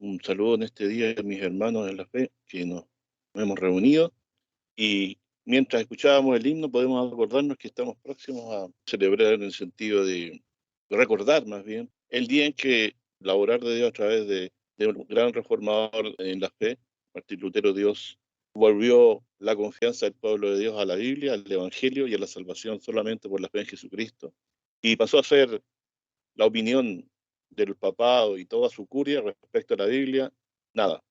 Un saludo en este día a mis hermanos en la fe que nos hemos reunido y mientras escuchábamos el himno podemos acordarnos que estamos próximos a celebrar en el sentido de recordar más bien el día en que la obrar de Dios a través de un gran reformador en la fe, Martín Lutero. Dios volvió la confianza del pueblo de Dios a la Biblia, al Evangelio y a la salvación solamente por la fe en Jesucristo, y pasó a ser la opinión del papado y toda su curia respecto a la Biblia, nada.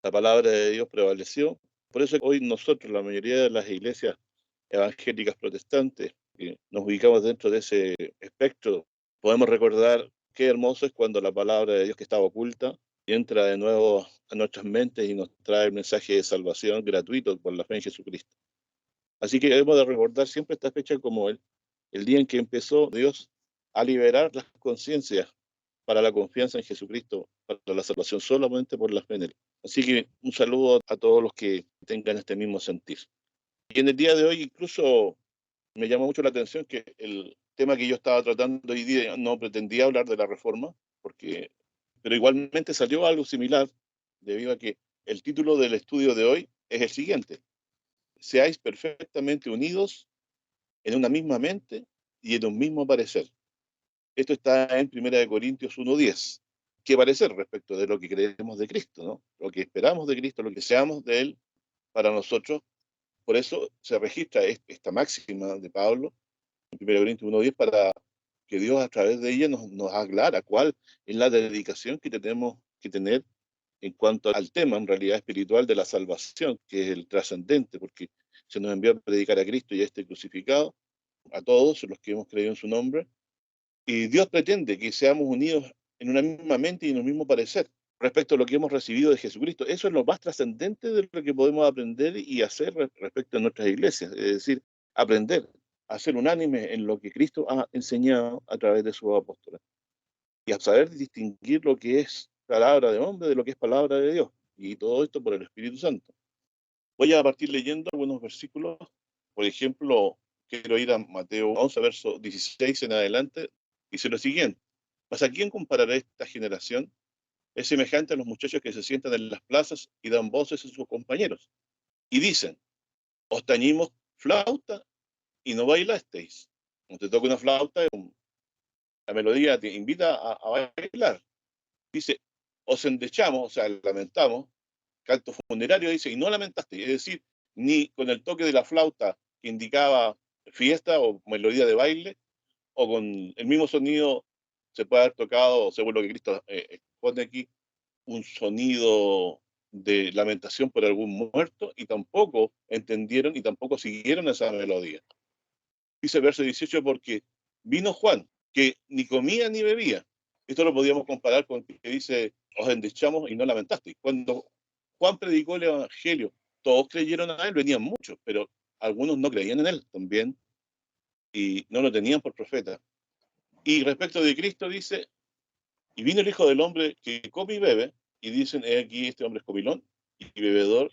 La palabra de Dios prevaleció. Por eso hoy nosotros, la mayoría de las iglesias evangélicas protestantes, que nos ubicamos dentro de ese espectro, podemos recordar qué hermoso es cuando la palabra de Dios, que estaba oculta, entra de nuevo a nuestras mentes y nos trae el mensaje de salvación gratuito por la fe en Jesucristo. Así que debemos de recordar siempre esta fecha como el día en que empezó Dios a liberar las conciencias para la confianza en Jesucristo, para la salvación solamente por la fe en Él. Así que un saludo a todos los que tengan este mismo sentir. Y en el día de hoy incluso me llamó mucho la atención que el tema que yo estaba tratando hoy día no pretendía hablar de la reforma, pero igualmente salió algo similar, debido a que el título del estudio de hoy es el siguiente: seáis perfectamente unidos en una misma mente y en un mismo parecer. Esto está en 1 Corintios 1:10. ¿Qué parecer respecto de lo que creemos de Cristo, ¿no? Lo que esperamos de Cristo, lo que seamos de Él para nosotros? Por eso se registra esta máxima de Pablo en 1 Corintios 1:10, para que Dios a través de ella nos aclara cuál es la dedicación que tenemos que tener en cuanto al tema, en realidad, espiritual de la salvación, que es el trascendente, porque se nos envió a predicar a Cristo y a este crucificado, a todos los que hemos creído en su nombre. Y Dios pretende que seamos unidos en una misma mente y en un mismo parecer respecto a lo que hemos recibido de Jesucristo. Eso es lo más trascendente de lo que podemos aprender y hacer respecto a nuestras iglesias. Es decir, aprender a ser unánime en lo que Cristo ha enseñado a través de sus apóstoles y a saber distinguir lo que es palabra de hombre de lo que es palabra de Dios. Y todo esto por el Espíritu Santo. Voy a partir leyendo algunos versículos. Por ejemplo, quiero ir a Mateo 11, verso 16 en adelante. Dice lo siguiente: ¿mas a quién comparará esta generación? Es semejante a los muchachos que se sientan en las plazas y dan voces a sus compañeros y dicen: os tañimos flauta y no bailasteis. Cuando te toca una flauta, la melodía te invita a bailar. Dice: os endechamos, o sea, lamentamos, canto funerario, dice, y no lamentaste. Es decir, ni con el toque de la flauta que indicaba fiesta o melodía de baile, o con el mismo sonido se puede haber tocado, según lo que Cristo pone aquí, un sonido de lamentación por algún muerto, y tampoco entendieron y tampoco siguieron esa melodía. Dice verso 18: porque vino Juan, que ni comía ni bebía. Esto lo podíamos comparar con que dice: os endechamos y no lamentaste. Cuando Juan predicó el evangelio, todos creyeron a él, venían muchos, pero algunos no creían en él también y no lo tenían por profeta. Y respecto de Cristo dice: y vino el Hijo del Hombre que come y bebe, y dicen: he aquí, este hombre es comilón y bebedor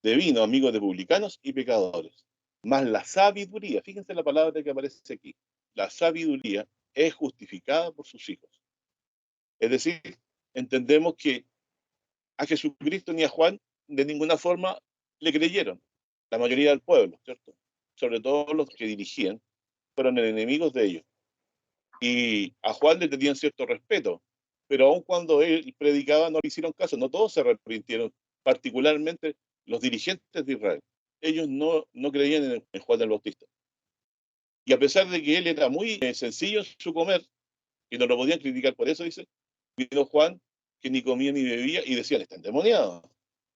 de vino, amigo de publicanos y pecadores. Mas la sabiduría, fíjense la palabra que aparece aquí, la sabiduría es justificada por sus hijos. Es decir, entendemos que a Jesucristo ni a Juan de ninguna forma le creyeron, la mayoría del pueblo, ¿cierto? Sobre todo los que dirigían, fueron enemigos de ellos. Y a Juan le tenían cierto respeto, pero aun cuando él predicaba no le hicieron caso, no todos se arrepintieron, particularmente los dirigentes de Israel. Ellos no creían en Juan el Bautista. Y a pesar de que él era muy sencillo en su comer, y no lo podían criticar por eso, dice, vino Juan que ni comía ni bebía y decían: está endemoniado.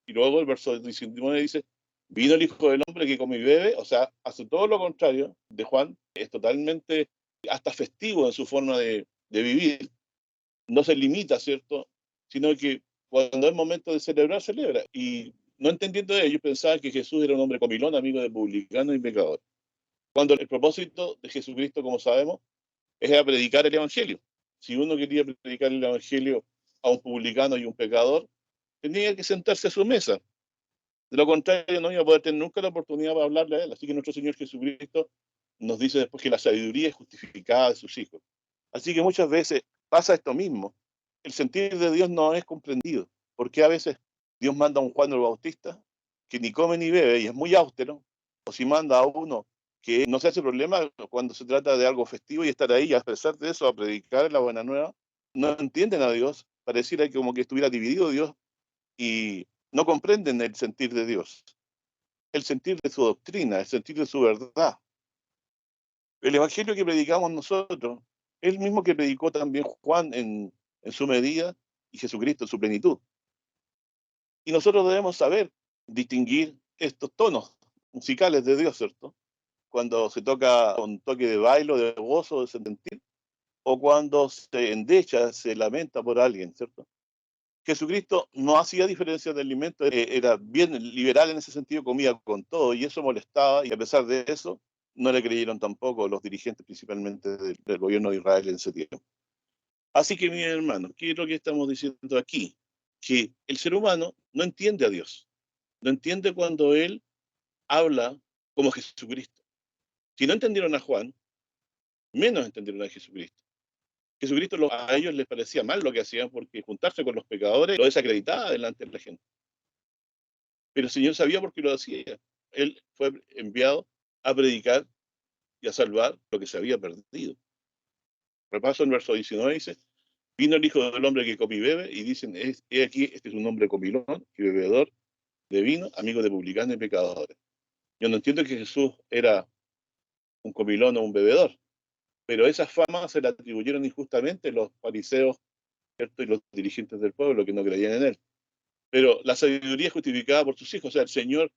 Y luego el verso 19 dice: vino el Hijo del Hombre que come y bebe, o sea, hace todo lo contrario de Juan, es totalmente hasta festivo en su forma de vivir, no se limita, ¿cierto? Sino que cuando es momento de celebrar, celebra. Y no entendiendo de ellos, pensaban que Jesús era un hombre comilón, amigo de publicanos y pecadores. Cuando el propósito de Jesucristo, como sabemos, es a predicar el Evangelio. Si uno quería predicar el Evangelio a un publicano y un pecador, tenía que sentarse a su mesa. De lo contrario, no iba a poder tener nunca la oportunidad para hablarle a él. Así que nuestro Señor Jesucristo nos dice después que la sabiduría es justificada de sus hijos. Así que muchas veces pasa esto mismo, el sentir de Dios no es comprendido, porque a veces Dios manda a un Juan el Bautista que ni come ni bebe y es muy austero, o si manda a uno que no se hace problema cuando se trata de algo festivo y estar ahí, a expresar de eso, a predicar la buena nueva, no entienden a Dios, pareciera como que estuviera dividido Dios y no comprenden el sentir de Dios, el sentir de su doctrina, el sentir de su verdad. El evangelio que predicamos nosotros es el mismo que predicó también Juan en su medida y Jesucristo en su plenitud. Y nosotros debemos saber distinguir estos tonos musicales de Dios, ¿cierto? Cuando se toca un toque de baile, de gozo, de sentir, o cuando se endecha, se lamenta por alguien, ¿cierto? Jesucristo no hacía diferencia de alimento, era bien liberal en ese sentido, comía con todo, y eso molestaba, y a pesar de eso, no le creyeron tampoco los dirigentes, principalmente del gobierno de Israel en ese tiempo. Así que, mis hermanos, ¿qué es lo que estamos diciendo aquí? Que el ser humano no entiende a Dios, no entiende cuando Él habla como Jesucristo. Si no entendieron a Juan, menos entendieron a Jesucristo. Jesucristo a ellos les parecía mal lo que hacían porque juntarse con los pecadores lo desacreditaba delante de la gente. Pero el Señor sabía por qué lo hacía. Él fue enviado a predicar y a salvar lo que se había perdido. Repaso en el verso 19, dice, vino el Hijo del Hombre que come y bebe, y dicen, he aquí, este es un hombre comilón y bebedor de vino, amigo de publicanos y pecadores. Yo no entiendo que Jesús era un comilón o un bebedor, pero esa fama se la atribuyeron injustamente los fariseos, ¿cierto? Y los dirigentes del pueblo que no creían en él. Pero la sabiduría es justificada por sus hijos, o sea, el Señor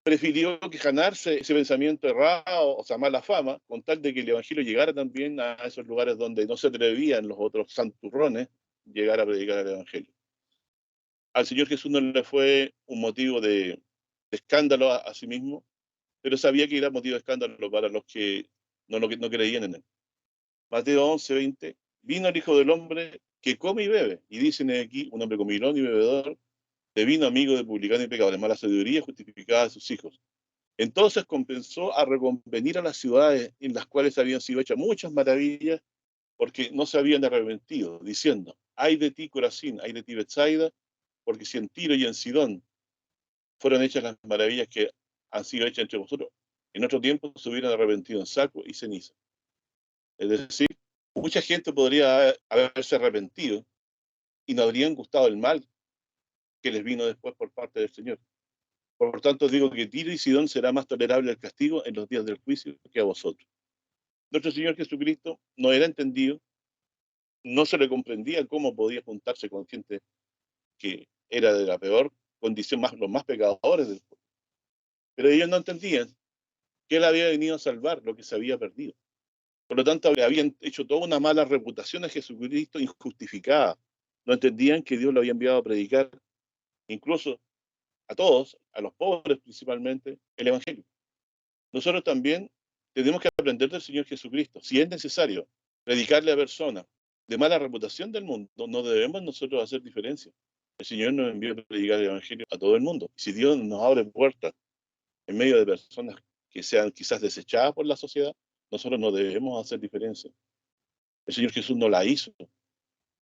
prefirió que ganarse ese pensamiento errado, o sea, mala fama, con tal de que el Evangelio llegara también a esos lugares donde no se atrevían los otros santurrones llegar a predicar el Evangelio. Al Señor Jesús no le fue un motivo de escándalo a sí mismo, pero sabía que era motivo de escándalo para los que no creían en él. Mateo 11:20, vino el Hijo del Hombre que come y bebe, y dicen aquí, un hombre comilón y bebedor, de vino amigo de publicanos y pecadores, mala sabiduría justificada de sus hijos. Entonces comenzó a reconvenir a las ciudades en las cuales habían sido hechas muchas maravillas, porque no se habían arrepentido, diciendo, ay de ti, Corazín, ay de ti, Betsaida, porque si en Tiro y en Sidón fueron hechas las maravillas que han sido hechas entre vosotros, en otro tiempo se hubieran arrepentido en saco y ceniza. Es decir, mucha gente podría haberse arrepentido y no habrían gustado el mal que les vino después por parte del Señor. Por tanto, digo que Tiro y Sidón será más tolerable el castigo en los días del juicio que a vosotros. Nuestro Señor Jesucristo no era entendido, no se le comprendía cómo podía juntarse con gente que era de la peor condición, más, los más pecadores del pueblo. Pero ellos no entendían que Él había venido a salvar lo que se había perdido. Por lo tanto, le habían hecho toda una mala reputación a Jesucristo injustificada. No entendían que Dios lo había enviado a predicar, incluso a todos, a los pobres principalmente, el Evangelio. Nosotros también tenemos que aprender del Señor Jesucristo. Si es necesario predicarle a personas de mala reputación del mundo, no debemos nosotros hacer diferencia. El Señor nos envió a predicar el Evangelio a todo el mundo. Si Dios nos abre puertas en medio de personas que sean quizás desechadas por la sociedad, nosotros no debemos hacer diferencia. El Señor Jesús no la hizo.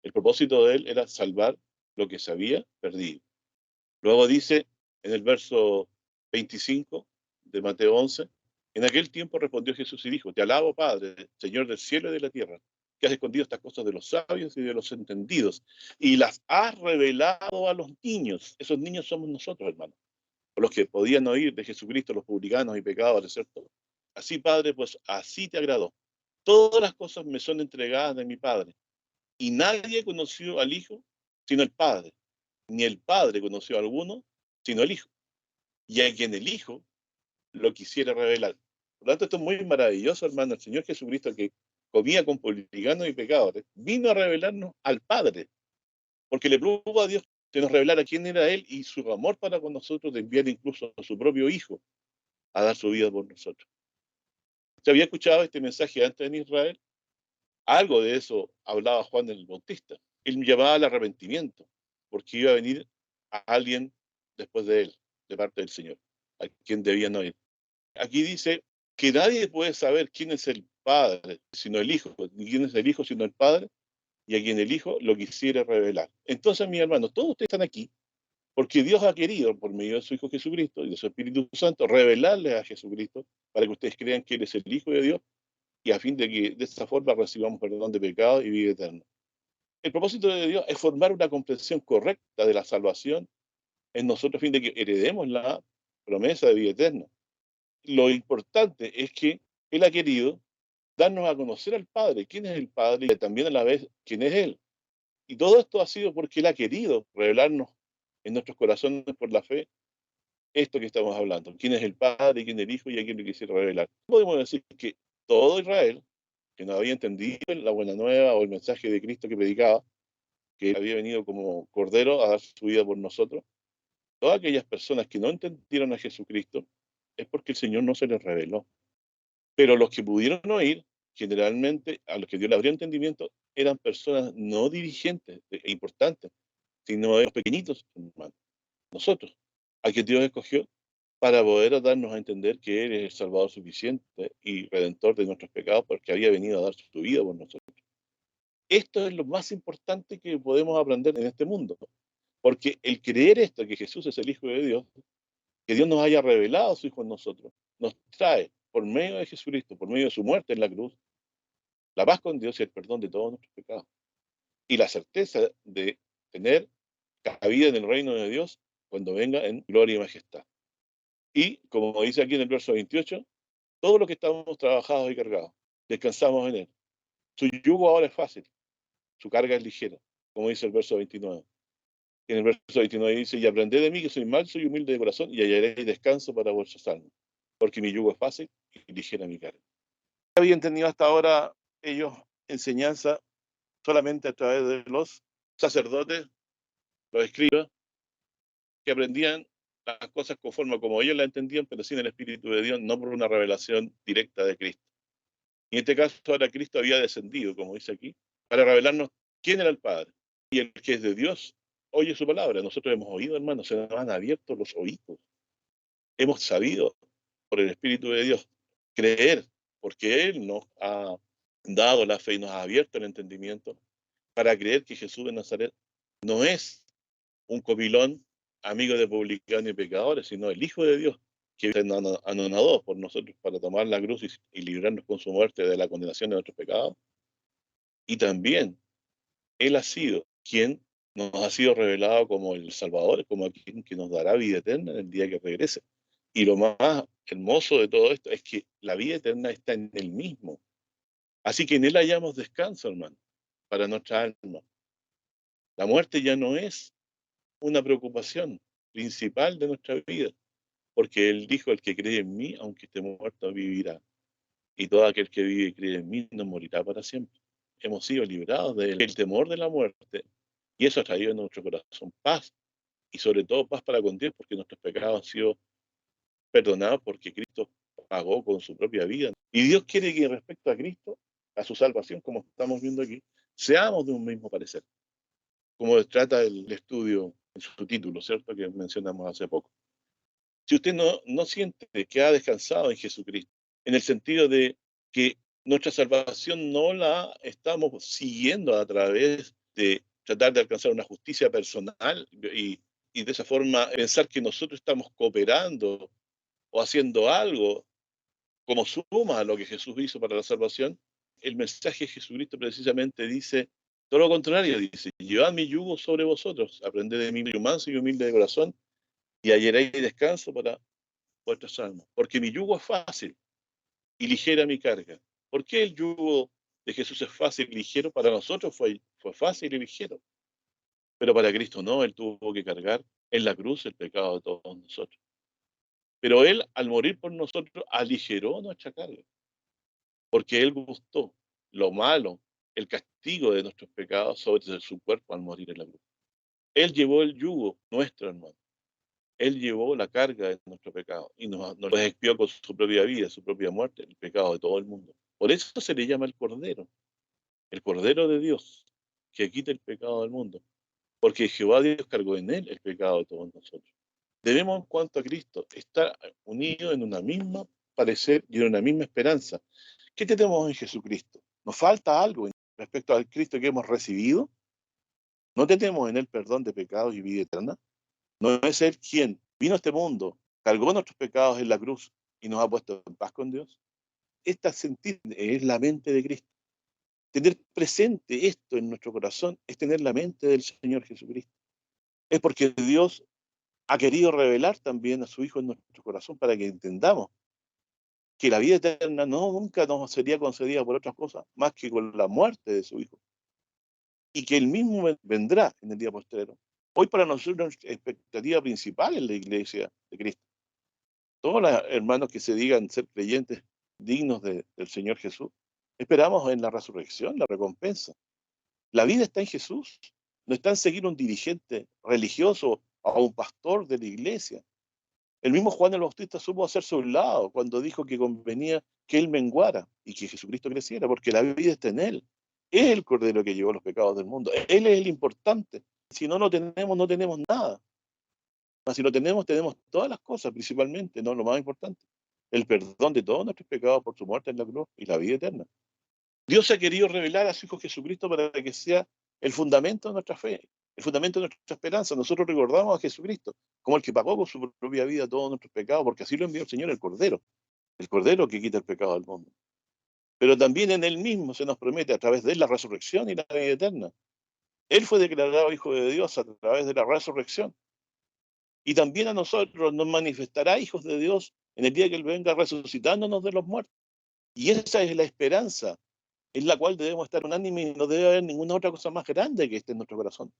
El propósito de Él era salvar lo que se había perdido. Luego dice en el verso 25 de Mateo 11, en aquel tiempo respondió Jesús y dijo, te alabo, Padre, Señor del cielo y de la tierra, que has escondido estas cosas de los sabios y de los entendidos, y las has revelado a los niños. Esos niños somos nosotros, hermanos, los que podían oír de Jesucristo, los publicanos y pecadores, ¿cierto? Así, Padre, pues así te agradó. Todas las cosas me son entregadas de mi Padre, y nadie conoció al Hijo sino el Padre, ni el Padre conoció a alguno sino el Hijo, y a quien el Hijo lo quisiera revelar. Por lo tanto, esto es muy maravilloso, hermano. El Señor Jesucristo, que comía con publicanos y pecadores, vino a revelarnos al Padre, porque le plugo a Dios que nos revelara quién era Él y su amor para con nosotros, de enviar incluso a su propio Hijo a dar su vida por nosotros. ¿Se había escuchado este mensaje antes en Israel? Algo de eso hablaba Juan el Bautista. Él llamaba al arrepentimiento, porque iba a venir a alguien después de él, de parte del Señor, a quien debían oír. Aquí dice que nadie puede saber quién es el Padre, sino el Hijo, ni quién es el Hijo, sino el Padre, y a quien el Hijo lo quisiera revelar. Entonces, mis hermanos, todos ustedes están aquí porque Dios ha querido, por medio de su Hijo Jesucristo y de su Espíritu Santo, revelarles a Jesucristo para que ustedes crean que Él es el Hijo de Dios y a fin de que de esta forma recibamos perdón de pecados y vida eterna. El propósito de Dios es formar una comprensión correcta de la salvación en nosotros a fin de que heredemos la promesa de vida eterna. Lo importante es que Él ha querido darnos a conocer al Padre, quién es el Padre y también a la vez quién es Él. Y todo esto ha sido porque Él ha querido revelarnos en nuestros corazones por la fe esto que estamos hablando, quién es el Padre, quién es el Hijo y a quién le quisiera revelar. Podemos decir que todo Israel, que no había entendido la buena nueva o el mensaje de Cristo que predicaba, que había venido como Cordero a dar su vida por nosotros, todas aquellas personas que no entendieron a Jesucristo, es porque el Señor no se les reveló. Pero los que pudieron oír, generalmente, a los que Dios le abrió entendimiento, eran personas no dirigentes e importantes, sino los pequeñitos, hermanos, nosotros, a que Dios escogió para poder darnos a entender que Él es el Salvador suficiente y Redentor de nuestros pecados, porque había venido a dar su vida por nosotros. Esto es lo más importante que podemos aprender en este mundo, porque el creer esto, que Jesús es el Hijo de Dios, que Dios nos haya revelado a su Hijo en nosotros, nos trae, por medio de Jesucristo, por medio de su muerte en la cruz, la paz con Dios y el perdón de todos nuestros pecados. Y la certeza de tener cabida en el reino de Dios cuando venga en gloria y majestad. Y, como dice aquí en el verso 28, todos los que estamos trabajados y cargados, descansamos en Él. Su yugo ahora es fácil, su carga es ligera, como dice el verso 29. Y en el verso 29 dice, y aprended de mí que soy manso y humilde de corazón, y hallaréis descanso para vuestras almas, porque mi yugo es fácil y ligera mi carga. Habían tenido hasta ahora ellos enseñanza solamente a través de los sacerdotes, los escribas, que aprendían las cosas conforme como ellos la entendían, pero sin el Espíritu de Dios, no por una revelación directa de Cristo. Y en este caso ahora Cristo había descendido, como dice aquí, para revelarnos quién era el Padre. Y el que es de Dios oye su palabra. Nosotros hemos oído, hermanos, se nos han abierto los oídos. Hemos sabido por el Espíritu de Dios creer, porque Él nos ha dado la fe y nos ha abierto el entendimiento para creer que Jesús de Nazaret no es un comilón, amigo de publicanos y pecadores, sino el Hijo de Dios, que se anonadó por nosotros para tomar la cruz y librarnos con su muerte de la condenación de nuestros pecados. Y también Él ha sido quien nos ha sido revelado como el Salvador, como quien que nos dará vida eterna en el día que regrese. Y lo más hermoso de todo esto es que la vida eterna está en Él mismo. Así que en Él hallamos descanso, hermano, para nuestra alma. La muerte ya no es una preocupación principal de nuestra vida, porque Él dijo, el que cree en mí, aunque esté muerto, vivirá. Y todo aquel que vive y cree en mí no morirá para siempre. Hemos sido liberados del temor de la muerte y eso ha traído en nuestro corazón paz y sobre todo paz para con Dios porque nuestros pecados han sido perdonados porque Cristo pagó con su propia vida. Y Dios quiere que respecto a Cristo, a su salvación, como estamos viendo aquí, seamos de un mismo parecer, como trata el estudio en su título, ¿cierto? Que mencionamos hace poco. Si usted no siente que ha descansado en Jesucristo, en el sentido de que nuestra salvación no la estamos siguiendo a través de tratar de alcanzar una justicia personal y de esa forma pensar que nosotros estamos cooperando o haciendo algo como suma a lo que Jesús hizo para la salvación, el mensaje de Jesucristo precisamente dice todo lo contrario, dice, llevad mi yugo sobre vosotros, aprended de mí, manso y humilde de corazón, y hallaréis descanso para vuestras almas, porque mi yugo es fácil y ligera mi carga. ¿Por qué el yugo de Jesús es fácil y ligero? Para nosotros fue fácil y ligero, pero para Cristo no, Él tuvo que cargar en la cruz el pecado de todos nosotros. Pero Él, al morir por nosotros, aligeró nuestra carga, porque Él gustó lo malo, el castigo de nuestros pecados sobre su cuerpo al morir en la cruz. Él llevó el yugo nuestro, hermano. Él llevó la carga de nuestro pecado y nos expió con su propia vida, su propia muerte, el pecado de todo el mundo. Por eso se le llama el Cordero de Dios, que quita el pecado del mundo, porque Jehová Dios cargó en él el pecado de todos nosotros. Debemos, en cuanto a Cristo, estar unidos en una misma parecer y en una misma esperanza. ¿Qué tenemos en Jesucristo? Nos falta algo. respecto al Cristo que hemos recibido? ¿No tenemos en él perdón de pecados y vida eterna? ¿No es él quien vino a este mundo, cargó nuestros pecados en la cruz y nos ha puesto en paz con Dios? Esta sentir es la mente de Cristo. Tener presente esto en nuestro corazón es tener la mente del Señor Jesucristo. Es porque Dios ha querido revelar también a su Hijo en nuestro corazón para que entendamos que la vida eterna no nunca nos sería concedida por otras cosas más que con la muerte de su Hijo, y que él mismo vendrá en el día postrero. Hoy para nosotros nuestra expectativa principal es la iglesia de Cristo. Todos los hermanos que se digan ser creyentes dignos del Señor Jesús, esperamos en la resurrección, la recompensa. La vida está en Jesús, no está en seguir un dirigente religioso o un pastor de la iglesia. El mismo Juan el Bautista supo hacerse a un lado cuando dijo que convenía que él menguara y que Jesucristo creciera, porque la vida está en él. Es el Cordero que llevó los pecados del mundo. Él es el importante. Si no lo tenemos, no tenemos nada. Mas si lo tenemos, tenemos todas las cosas, principalmente, no lo más importante, el perdón de todos nuestros pecados por su muerte en la cruz y la vida eterna. Dios ha querido revelar a su Hijo Jesucristo para que sea el fundamento de nuestra fe, el fundamento de nuestra esperanza. Nosotros recordamos a Jesucristo como el que pagó con su propia vida todos nuestros pecados, porque así lo envió el Señor, el Cordero que quita el pecado del mundo. Pero también en Él mismo se nos promete a través de Él la resurrección y la vida eterna. Él fue declarado Hijo de Dios a través de la resurrección. Y también a nosotros nos manifestará hijos de Dios en el día que Él venga resucitándonos de los muertos. Y esa es la esperanza en la cual debemos estar unánimes y no debe haber ninguna otra cosa más grande que esté en nuestro corazón.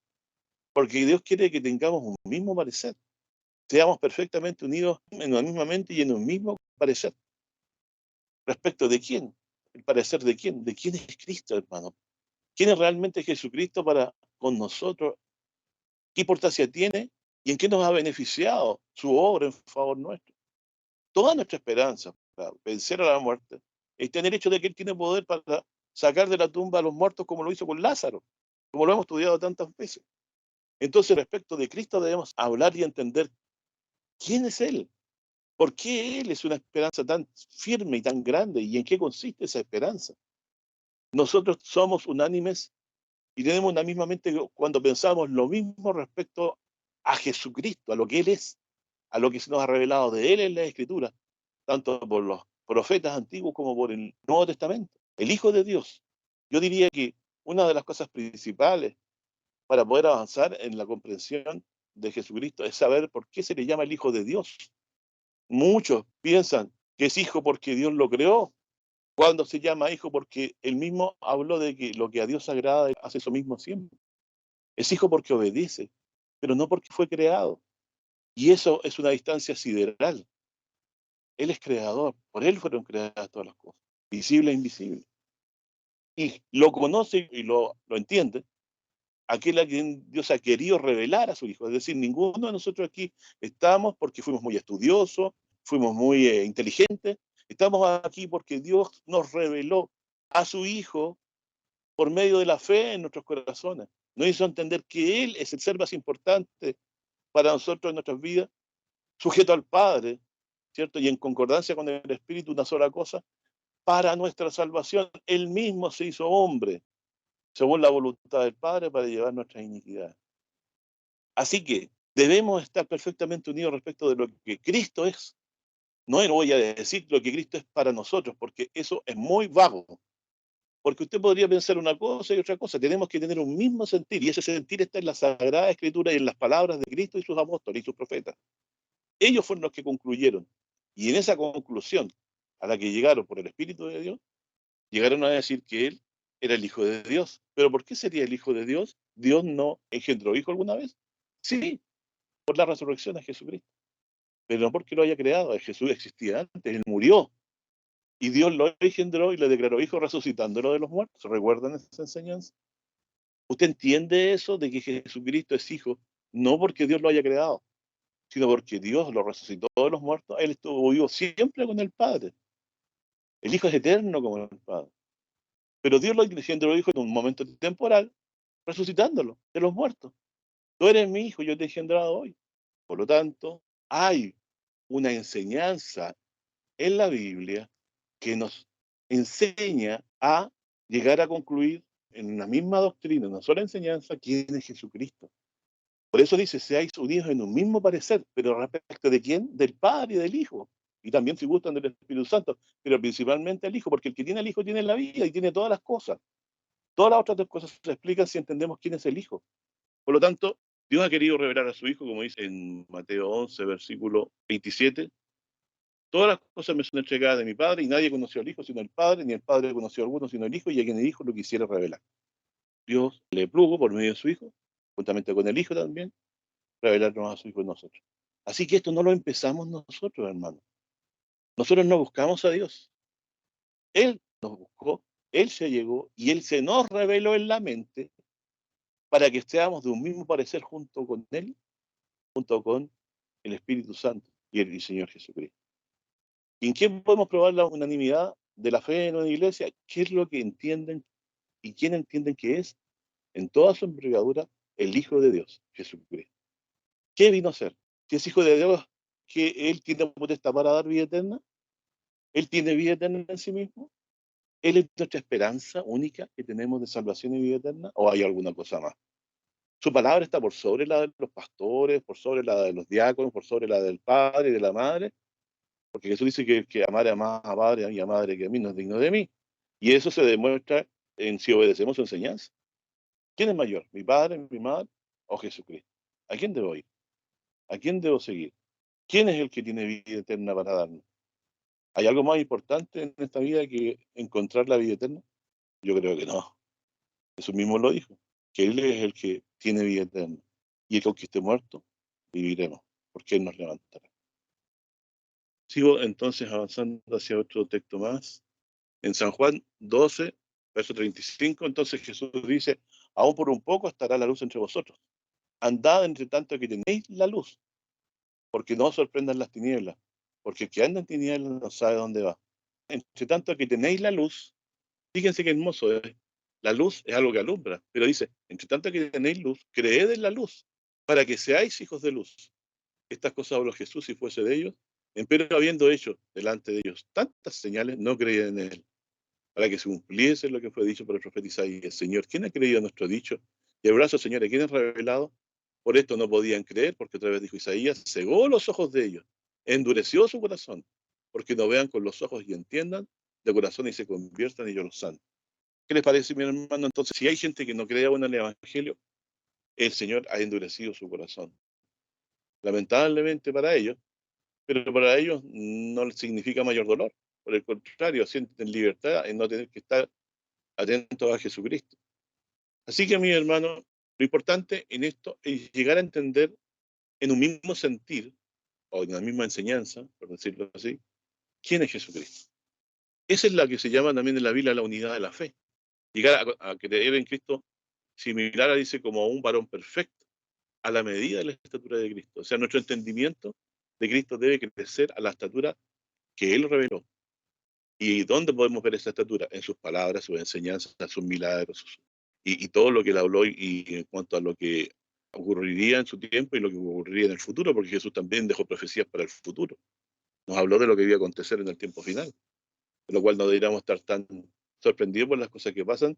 Porque Dios quiere que tengamos un mismo parecer, seamos perfectamente unidos en una misma mente y en un mismo parecer. ¿Respecto de quién? ¿El parecer de quién? ¿De quién es Cristo, hermano? ¿Quién es realmente Jesucristo para con nosotros? ¿Qué importancia tiene y en qué nos ha beneficiado su obra en favor nuestro? Toda nuestra esperanza para vencer a la muerte está en el hecho de que Él tiene poder para sacar de la tumba a los muertos como lo hizo con Lázaro, como lo hemos estudiado tantas veces. Entonces, respecto de Cristo debemos hablar y entender quién es Él, por qué Él es una esperanza tan firme y tan grande y en qué consiste esa esperanza. Nosotros somos unánimes y tenemos una misma mente cuando pensamos lo mismo respecto a Jesucristo, a lo que Él es, a lo que se nos ha revelado de Él en la Escritura, tanto por los profetas antiguos como por el Nuevo Testamento. El Hijo de Dios. Yo diría que una de las cosas principales para poder avanzar en la comprensión de Jesucristo es saber por qué se le llama el Hijo de Dios. Muchos piensan que es hijo porque Dios lo creó, cuando se llama hijo porque él mismo habló de que lo que a Dios agrada hace eso mismo siempre. Es hijo porque obedece, pero no porque fue creado. Y eso es una distancia sideral. Él es creador, por él fueron creadas todas las cosas, visible e invisible. Y lo conoce y lo entiende aquel a quien Dios ha querido revelar a su Hijo. Es decir, ninguno de nosotros aquí estamos porque fuimos muy estudiosos, fuimos muy inteligentes, estamos aquí porque Dios nos reveló a su Hijo por medio de la fe en nuestros corazones. Nos hizo entender que Él es el ser más importante para nosotros en nuestras vidas, sujeto al Padre, ¿cierto? Y en concordancia con el Espíritu, una sola cosa, para nuestra salvación. Él mismo se hizo hombre, según la voluntad del Padre, para llevar nuestras iniquidades. Así que debemos estar perfectamente unidos respecto de lo que Cristo es. No le voy a decir lo que Cristo es para nosotros, porque eso es muy vago. Porque usted podría pensar una cosa y otra cosa. Tenemos que tener un mismo sentir, y ese sentir está en la Sagrada Escritura y en las palabras de Cristo y sus apóstoles y sus profetas. Ellos fueron los que concluyeron. Y en esa conclusión a la que llegaron por el Espíritu de Dios, llegaron a decir que Él era el Hijo de Dios. ¿Pero por qué sería el Hijo de Dios? ¿Dios no engendró hijo alguna vez? Sí, por la resurrección de Jesucristo, pero no porque lo haya creado. Jesús existía antes, Él murió, y Dios lo engendró y le declaró hijo resucitándolo de los muertos. ¿Recuerdan esa enseñanza? ¿Usted entiende eso de que Jesucristo es hijo? No porque Dios lo haya creado, sino porque Dios lo resucitó de los muertos. Él estuvo vivo siempre con el Padre. El Hijo es eterno como el Padre. Pero Dios lo engendró hijo en un momento temporal, resucitándolo de los muertos. Tú eres mi hijo, yo te he engendrado hoy. Por lo tanto, hay una enseñanza en la Biblia que nos enseña a llegar a concluir en una misma doctrina, en una sola enseñanza, quién es Jesucristo. Por eso dice, seáis unidos en un mismo parecer, pero respecto de quién, del Padre y del Hijo. Y también si gustan del Espíritu Santo, pero principalmente el Hijo, porque el que tiene al Hijo tiene la vida y tiene todas las cosas. Todas las otras cosas se explican si entendemos quién es el Hijo. Por lo tanto, Dios ha querido revelar a su Hijo, como dice en Mateo 11, versículo 27, todas las cosas me son entregadas de mi Padre y nadie conoció al Hijo sino el Padre, ni el Padre conoció a alguno sino el Hijo y a quien el Hijo lo quisiera revelar. Dios le plugo por medio de su Hijo, juntamente con el Hijo también, revelarnos a su Hijo en nosotros. Así que esto no lo empezamos nosotros, hermano. Nosotros no buscamos a Dios. Él nos buscó, Él se llegó y Él se nos reveló en la mente para que seamos de un mismo parecer junto con Él, junto con el Espíritu Santo y el Señor Jesucristo. ¿Y en quién podemos probar la unanimidad de la fe en una iglesia? ¿Qué es lo que entienden y quién entienden que es, en toda su envergadura, el Hijo de Dios, Jesucristo? ¿Qué vino a ser? Si es Hijo de Dios, que Él tiene potestad para dar vida eterna, Él tiene vida eterna en sí mismo, Él es nuestra esperanza única que tenemos de salvación y vida eterna, o hay alguna cosa más. Su palabra está por sobre la de los pastores, por sobre la de los diáconos, por sobre la del padre y de la madre, porque Jesús dice que el que amare más a padre y a madre que a mí no es digno de mí. Y eso se demuestra en si obedecemos su enseñanza. ¿Quién es mayor? ¿Mi padre, mi madre o Jesucristo? ¿A quién debo ir? ¿A quién debo seguir? ¿Quién es el que tiene vida eterna para darnos? ¿Hay algo más importante en esta vida que encontrar la vida eterna? Yo creo que no. Jesús mismo lo dijo, que Él es el que tiene vida eterna. Y el que esté muerto, viviremos, porque Él nos levantará. Sigo entonces avanzando hacia otro texto más. En San Juan 12, verso 35, entonces Jesús dice, aún por un poco estará la luz entre vosotros. Andad entre tanto que tenéis la luz, porque no os sorprendan las tinieblas, porque el que anda en tinieblas no sabe dónde va. Entre tanto que tenéis la luz, fíjense qué hermoso es. La luz es algo que alumbra, pero dice, entre tanto que tenéis luz, creed en la luz, para que seáis hijos de luz. Estas cosas habló Jesús si fuese de ellos, empero habiendo hecho delante de ellos tantas señales, no creían en él, para que se cumpliese lo que fue dicho por el profeta Isaías. Señor, ¿quién ha creído a nuestro dicho? Y el brazo, Señor, ¿quién ha revelado? Por esto no podían creer, porque otra vez dijo Isaías, cegó los ojos de ellos, endureció su corazón, porque no vean con los ojos y entiendan de corazón y se conviertan y yo los sano. ¿Qué les parece, mi hermano? Entonces, si hay gente que no cree aún en el Evangelio, el Señor ha endurecido su corazón. Lamentablemente para ellos, pero para ellos no significa mayor dolor. Por el contrario, sienten libertad en no tener que estar atentos a Jesucristo. Así que, mi hermano, lo importante en esto es llegar a entender en un mismo sentir, o en la misma enseñanza, por decirlo así, quién es Jesucristo. Esa es la que se llama también en la Biblia la unidad de la fe. Llegar a creer en Cristo similar, dice, como un varón perfecto, a la medida de la estatura de Cristo. O sea, nuestro entendimiento de Cristo debe crecer a la estatura que Él reveló. ¿Y dónde podemos ver esa estatura? En sus palabras, sus enseñanzas, sus milagros, y todo lo que Él habló y en cuanto a lo que ocurriría en su tiempo y lo que ocurriría en el futuro, porque Jesús también dejó profecías para el futuro. Nos habló de lo que iba a acontecer en el tiempo final, de lo cual no deberíamos estar tan sorprendidos por las cosas que pasan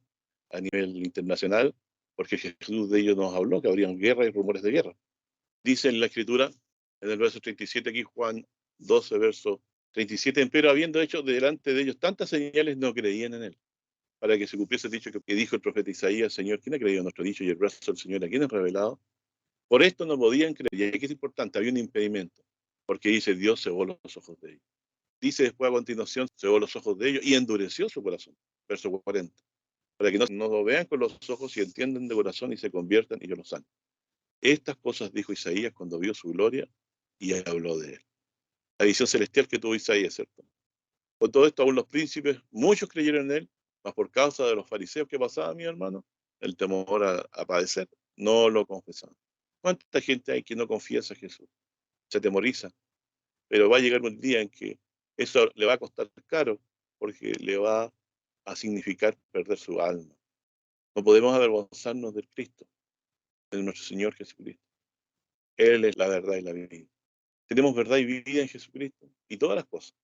a nivel internacional, porque Jesús de ellos nos habló, que habrían guerra y rumores de guerra. Dice en la Escritura, en el verso 37, aquí Juan 12, verso 37, pero habiendo hecho delante de ellos tantas señales, no creían en él. Para que se cumpliese el dicho que dijo el profeta Isaías, Señor, ¿quién ha creído nuestro dicho? Y el brazo del Señor, ¿a quién ha revelado? Por esto no podían creer. Y aquí es importante, había un impedimento, porque dice, Dios cegó los ojos de ellos. Dice después a continuación, cegó los ojos de ellos y endureció su corazón. Verso 40. Para que no lo vean con los ojos y entiendan de corazón y se conviertan y yo los sano. Estas cosas dijo Isaías cuando vio su gloria y habló de él. La visión celestial que tuvo Isaías, ¿cierto? Con todo esto, aún los príncipes, muchos creyeron en él, mas por causa de los fariseos que pasaban, mi hermano, el temor a padecer, no lo confesaban. ¿Cuánta gente hay que no confiesa a Jesús? Se temoriza, pero va a llegar un día en que eso le va a costar caro, porque le va a significar perder su alma. No podemos avergonzarnos del Cristo, de nuestro Señor Jesucristo. Él es la verdad y la vida. Tenemos verdad y vida en Jesucristo y todas las cosas.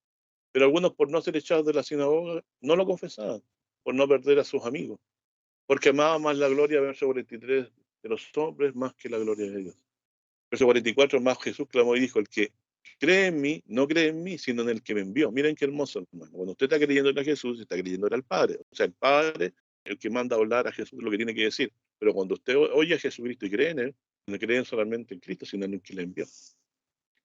Pero algunos, por no ser echados de la sinagoga, no lo confesaban, por no perder a sus amigos. porque amaba más la gloria, verso 43, de los hombres más que la gloria de Dios. Verso 44, más Jesús clamó y dijo, el que cree en mí, no cree en mí, sino en el que me envió. Miren qué hermoso, hermano. Cuando usted está creyendo en Jesús, está creyendo en el Padre. O sea, el Padre, el que manda a hablar a Jesús, lo que tiene que decir. Pero cuando usted oye a Jesucristo y cree en él, no cree solamente en Cristo, sino en el que le envió.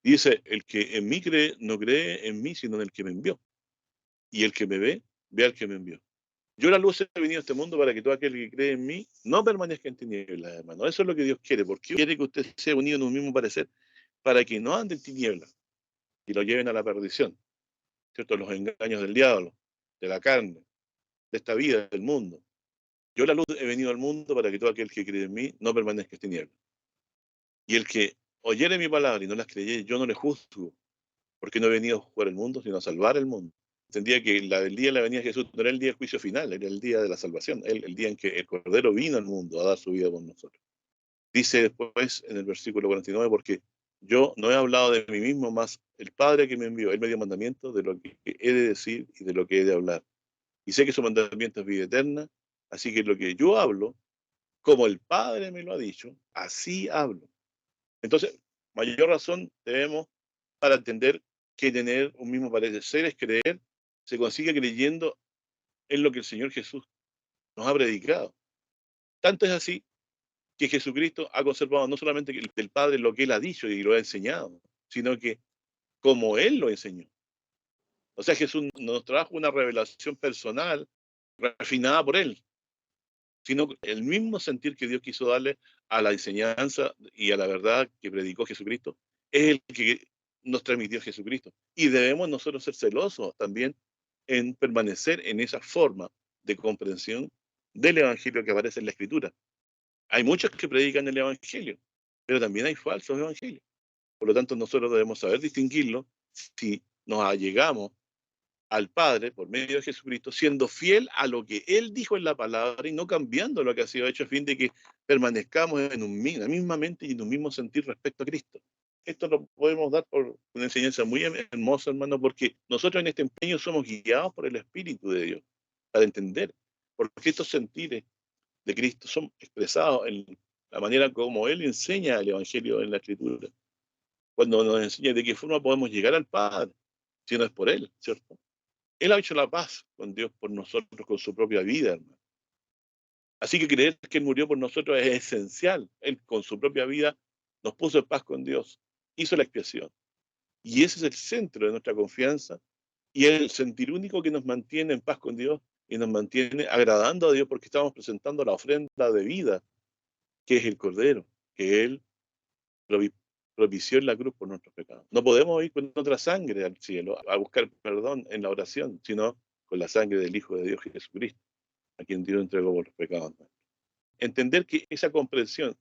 Dice, el que en mí cree, no cree en mí, sino en el que me envió. Y el que me ve, ve al que me envió. Yo la luz he venido a este mundo para que todo aquel que cree en mí no permanezca en tinieblas, hermano. Eso es lo que Dios quiere, porque quiere que usted sea unido en un mismo parecer, para que no ande en tinieblas y lo lleven a la perdición, ¿cierto? Los engaños del diablo, de la carne, de esta vida, del mundo. Yo la luz he venido al mundo para que todo aquel que cree en mí no permanezca en tinieblas. Y el que oyere mi palabra y no las creyere, yo no le juzgo, porque no he venido a juzgar el mundo, sino a salvar el mundo. Entendía que el día de la venida de Jesús no era el día del juicio final, era el día de la salvación, el día en que el Cordero vino al mundo a dar su vida por nosotros. Dice después en el versículo 49, porque yo no he hablado de mí mismo, más el Padre que me envió, él me dio mandamiento de lo que he de decir y de lo que he de hablar. Y sé que su mandamiento es vida eterna, así que lo que yo hablo, como el Padre me lo ha dicho, así hablo. Entonces, mayor razón debemos para entender que tener un mismo parecer es creer, se consigue creyendo en lo que el Señor Jesús nos ha predicado. Tanto es así que Jesucristo ha conservado no solamente del Padre lo que Él ha dicho y lo ha enseñado, sino que como Él lo enseñó. O sea, Jesús nos trajo una revelación personal, refinada por Él, sino el mismo sentir que Dios quiso darle a la enseñanza y a la verdad que predicó Jesucristo, es el que nos transmitió Jesucristo. Y debemos nosotros ser celosos también en permanecer en esa forma de comprensión del Evangelio que aparece en la Escritura. Hay muchos que predican el Evangelio, pero también hay falsos evangelios. Por lo tanto, nosotros debemos saber distinguirlo si nos allegamos al Padre por medio de Jesucristo, siendo fiel a lo que Él dijo en la palabra y no cambiando lo que ha sido hecho a fin de que permanezcamos en una misma mente y en un mismo sentir respecto a Cristo. Esto lo podemos dar por una enseñanza muy hermosa, hermano, porque nosotros en este empeño somos guiados por el Espíritu de Dios para entender, porque estos sentires de Cristo son expresados en la manera como Él enseña el Evangelio en la Escritura, cuando nos enseña de qué forma podemos llegar al Padre, si no es por Él, ¿cierto? Él ha hecho la paz con Dios por nosotros con su propia vida, hermano. Así que creer que Él murió por nosotros es esencial. Él con su propia vida nos puso en paz con Dios, hizo la expiación. Y ese es el centro de nuestra confianza y el sentir único que nos mantiene en paz con Dios y nos mantiene agradando a Dios porque estamos presentando la ofrenda de vida, que es el Cordero, que Él propició en la cruz por nuestros pecados. No podemos ir con otra sangre al cielo a buscar perdón en la oración, sino con la sangre del Hijo de Dios Jesucristo, a quien Dios entregó por los pecados. Entender que esa comprensión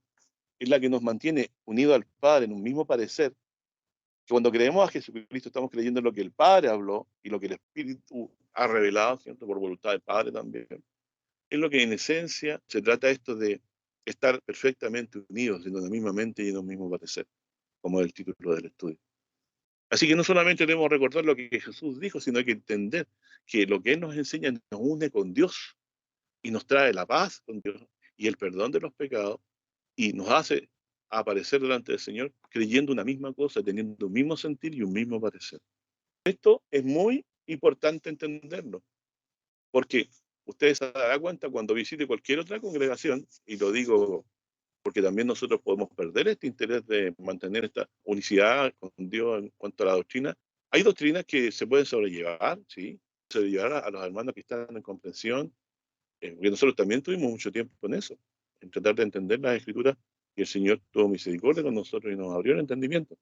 es la que nos mantiene unidos al Padre en un mismo parecer, que cuando creemos a Jesucristo estamos creyendo en lo que el Padre habló y lo que el Espíritu ha revelado, ¿cierto? Por voluntad del Padre también. Es lo que en esencia se trata esto de estar perfectamente unidos en una misma mente y en un mismo parecer, como es el título del estudio. Así que no solamente debemos recordar lo que Jesús dijo, sino hay que entender que lo que Él nos enseña nos une con Dios y nos trae la paz con Dios y el perdón de los pecados y nos hace aparecer delante del Señor creyendo una misma cosa, teniendo un mismo sentir y un mismo parecer. Esto es muy importante entenderlo, porque ustedes se darán cuenta cuando visite cualquier otra congregación, y lo digo porque también nosotros podemos perder este interés de mantener esta unicidad con Dios en cuanto a la doctrina. Hay doctrinas que se pueden sobrellevar, ¿sí? Sobrellevar a los hermanos que están en comprensión, porque nosotros también tuvimos mucho tiempo con eso, en tratar de entender las escrituras, y el Señor tuvo misericordia con nosotros y nos abrió el entendimiento.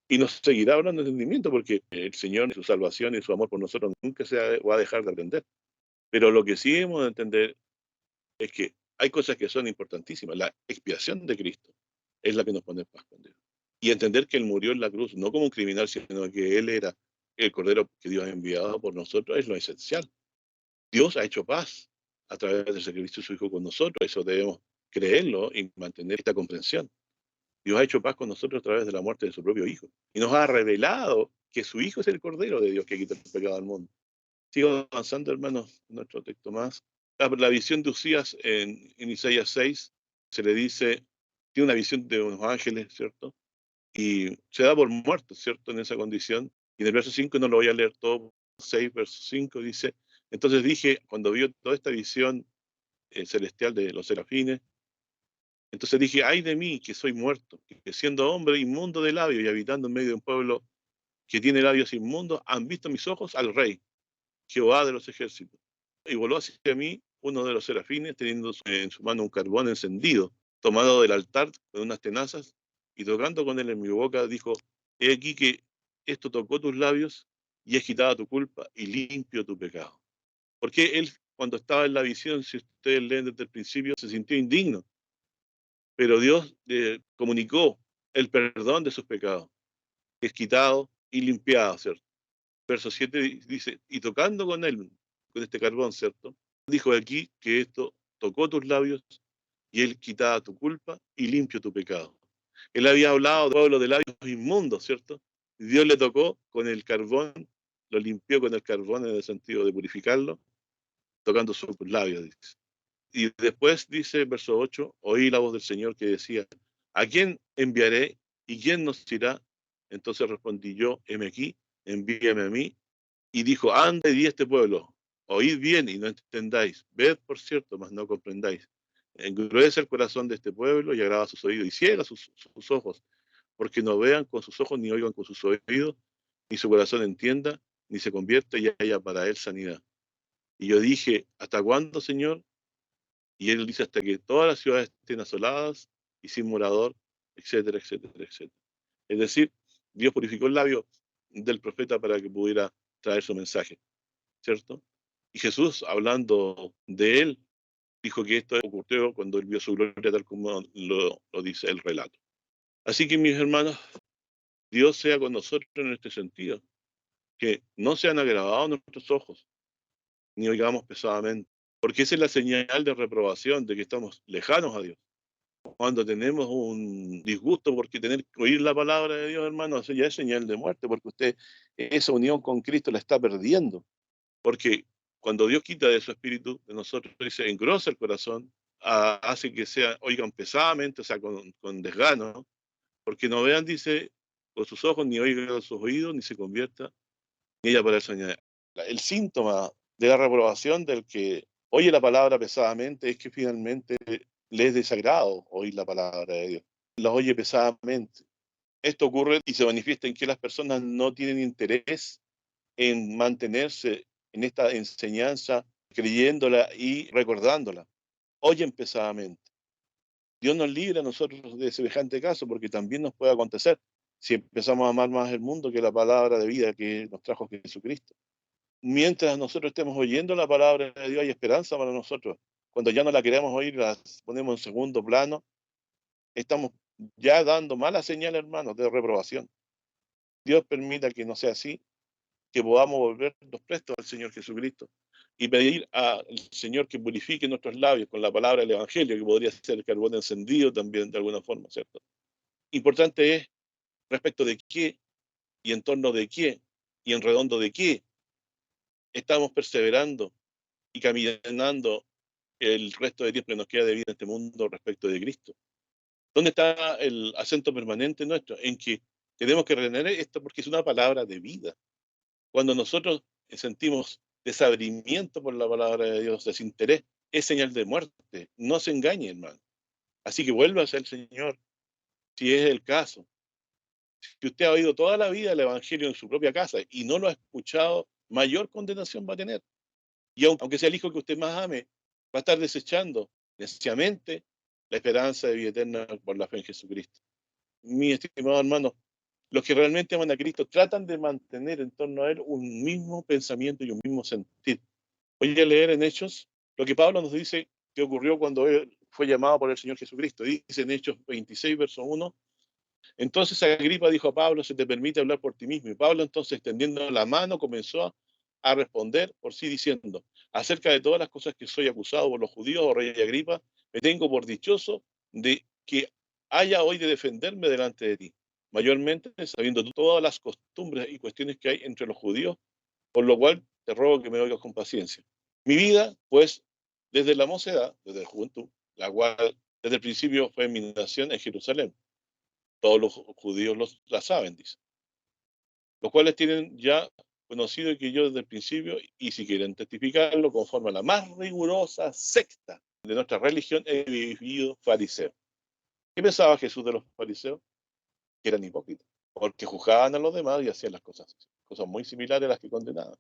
Y nos seguirá hablando de entendimiento porque el Señor, su salvación y su amor por nosotros nunca va a dejar de aprender. Pero lo que sí hemos de entender es que hay cosas que son importantísimas. La expiación de Cristo es la que nos pone en paz con Dios. Y entender que Él murió en la cruz, no como un criminal, sino que Él era el Cordero que Dios ha enviado por nosotros, es lo esencial. Dios ha hecho paz a través del sacrificio de su Hijo con nosotros. Eso debemos creerlo y mantener esta comprensión. Dios ha hecho paz con nosotros a través de la muerte de su propio Hijo. Y nos ha revelado que su Hijo es el Cordero de Dios que quita el pecado del mundo. Sigo avanzando, hermanos, en nuestro texto más. La visión de Usías en Isaías 6 se le dice, tiene una visión de unos ángeles, ¿cierto? Y se da por muerto, ¿cierto? En esa condición. Y en el verso 5 no lo voy a leer todo, 6, verso 5 dice, entonces dije, cuando vio toda esta visión celestial de los serafines, entonces dije, ay de mí, que soy muerto, que siendo hombre inmundo de labios y habitando en medio de un pueblo que tiene labios inmundos, han visto mis ojos al Rey, Jehová de los ejércitos. Y voló hacia mí uno de los serafines, teniendo en su mano un carbón encendido, tomado del altar con unas tenazas, y tocando con él en mi boca, dijo, he aquí que esto tocó tus labios, y he quitado tu culpa, y limpio tu pecado. Porque él, cuando estaba en la visión, si ustedes leen desde el principio, se sintió indigno, pero Dios le comunicó el perdón de sus pecados, que es quitado y limpiado, ¿cierto? Verso 7 dice, y tocando con él, con este carbón, ¿cierto? Dijo aquí que esto tocó tus labios y él quitaba tu culpa y limpio tu pecado. Él había hablado del pueblo de labios inmundos, ¿cierto? Y Dios le tocó con el carbón, lo limpió con el carbón en el sentido de purificarlo, tocando sus labios, dice. Y después dice, verso 8, oí la voz del Señor que decía, ¿a quién enviaré y quién nos irá? Entonces respondí yo, heme aquí, envíame a mí. Y dijo, anda y di a este pueblo, oíd bien y no entendáis, ved por cierto, mas no comprendáis. Engruesa el corazón de este pueblo y agrava sus oídos y ciega sus ojos, porque no vean con sus ojos ni oigan con sus oídos, ni su corazón entienda, ni se convierta y haya para él sanidad. Y yo dije, ¿hasta cuándo, Señor? Y él dice, hasta que todas las ciudades estén asoladas y sin morador, etcétera, etcétera, etcétera. Es decir, Dios purificó el labio del profeta para que pudiera traer su mensaje, ¿cierto? Y Jesús, hablando de él, dijo que esto ocurrió cuando él vio su gloria, tal como lo dice el relato. Así que, mis hermanos, Dios sea con nosotros en este sentido, que no sean agravados nuestros ojos, ni oigamos pesadamente, porque esa es la señal de reprobación, de que estamos lejanos a Dios. Cuando tenemos un disgusto porque tener que oír la palabra de Dios, hermano, eso ya es señal de muerte, porque usted esa unión con Cristo la está perdiendo. Porque cuando Dios quita de su espíritu, de nosotros, dice, engrosa el corazón, hace que sea, oigan pesadamente, o sea, con desgano, ¿no? Porque no vean, dice, con sus ojos, ni oigan con sus oídos, ni se convierta, ni ella para el Señor. El síntoma de la reprobación del que oye la palabra pesadamente es que finalmente le es desagrado oír la palabra de Dios. La oye pesadamente. Esto ocurre y se manifiesta en que las personas no tienen interés en mantenerse en esta enseñanza, creyéndola y recordándola. Oyen pesadamente. Dios nos libre a nosotros de semejante caso, porque también nos puede acontecer si empezamos a amar más el mundo que la palabra de vida que nos trajo Jesucristo. Mientras nosotros estemos oyendo la palabra de Dios, hay esperanza para nosotros. Cuando ya no la queremos oír, la ponemos en segundo plano, estamos ya dando malas señales, hermanos, de reprobación. Dios permita que no sea así, que podamos volvernos prestos al Señor Jesucristo y pedir al Señor que purifique nuestros labios con la palabra del Evangelio, que podría ser el carbón encendido también de alguna forma, ¿cierto? Importante es respecto de qué y en torno de qué y en redondo de qué estamos perseverando y caminando el resto de tiempo que nos queda de vida en este mundo respecto de Cristo. ¿Dónde está el acento permanente nuestro? En que tenemos que retener esto porque es una palabra de vida. Cuando nosotros sentimos desabrimiento por la palabra de Dios, desinterés, es señal de muerte. No se engañe, hermano. Así que vuélvase al Señor, si es el caso. Si usted ha oído toda la vida el Evangelio en su propia casa y no lo ha escuchado, mayor condenación va a tener. Y aunque sea el hijo que usted más ame, va a estar desechando neciamente la esperanza de vida eterna por la fe en Jesucristo. Mi estimado hermano, los que realmente aman a Cristo tratan de mantener en torno a Él un mismo pensamiento y un mismo sentir. Voy a leer en Hechos lo que Pablo nos dice que ocurrió cuando él fue llamado por el Señor Jesucristo. Dice en Hechos 26, verso 1, entonces Agripa dijo a Pablo, se te permite hablar por ti mismo. Y Pablo entonces, extendiendo la mano, comenzó a responder por sí diciendo, acerca de todas las cosas que soy acusado por los judíos, oh rey Agripa, me tengo por dichoso de que haya hoy de defenderme delante de ti, mayormente sabiendo tú todas las costumbres y cuestiones que hay entre los judíos, por lo cual te ruego que me oigas con paciencia. Mi vida, pues, desde la mocedad, desde la juventud, la cual desde el principio fue mi nación en Jerusalén. Todos los judíos la saben, dice. Los cuales tienen ya conocido que yo desde el principio, y si quieren testificarlo, conforme a la más rigurosa secta de nuestra religión, he vivido fariseo. ¿Qué pensaba Jesús de los fariseos? Que eran hipócritas, porque juzgaban a los demás y hacían las cosas muy similares a las que condenaban.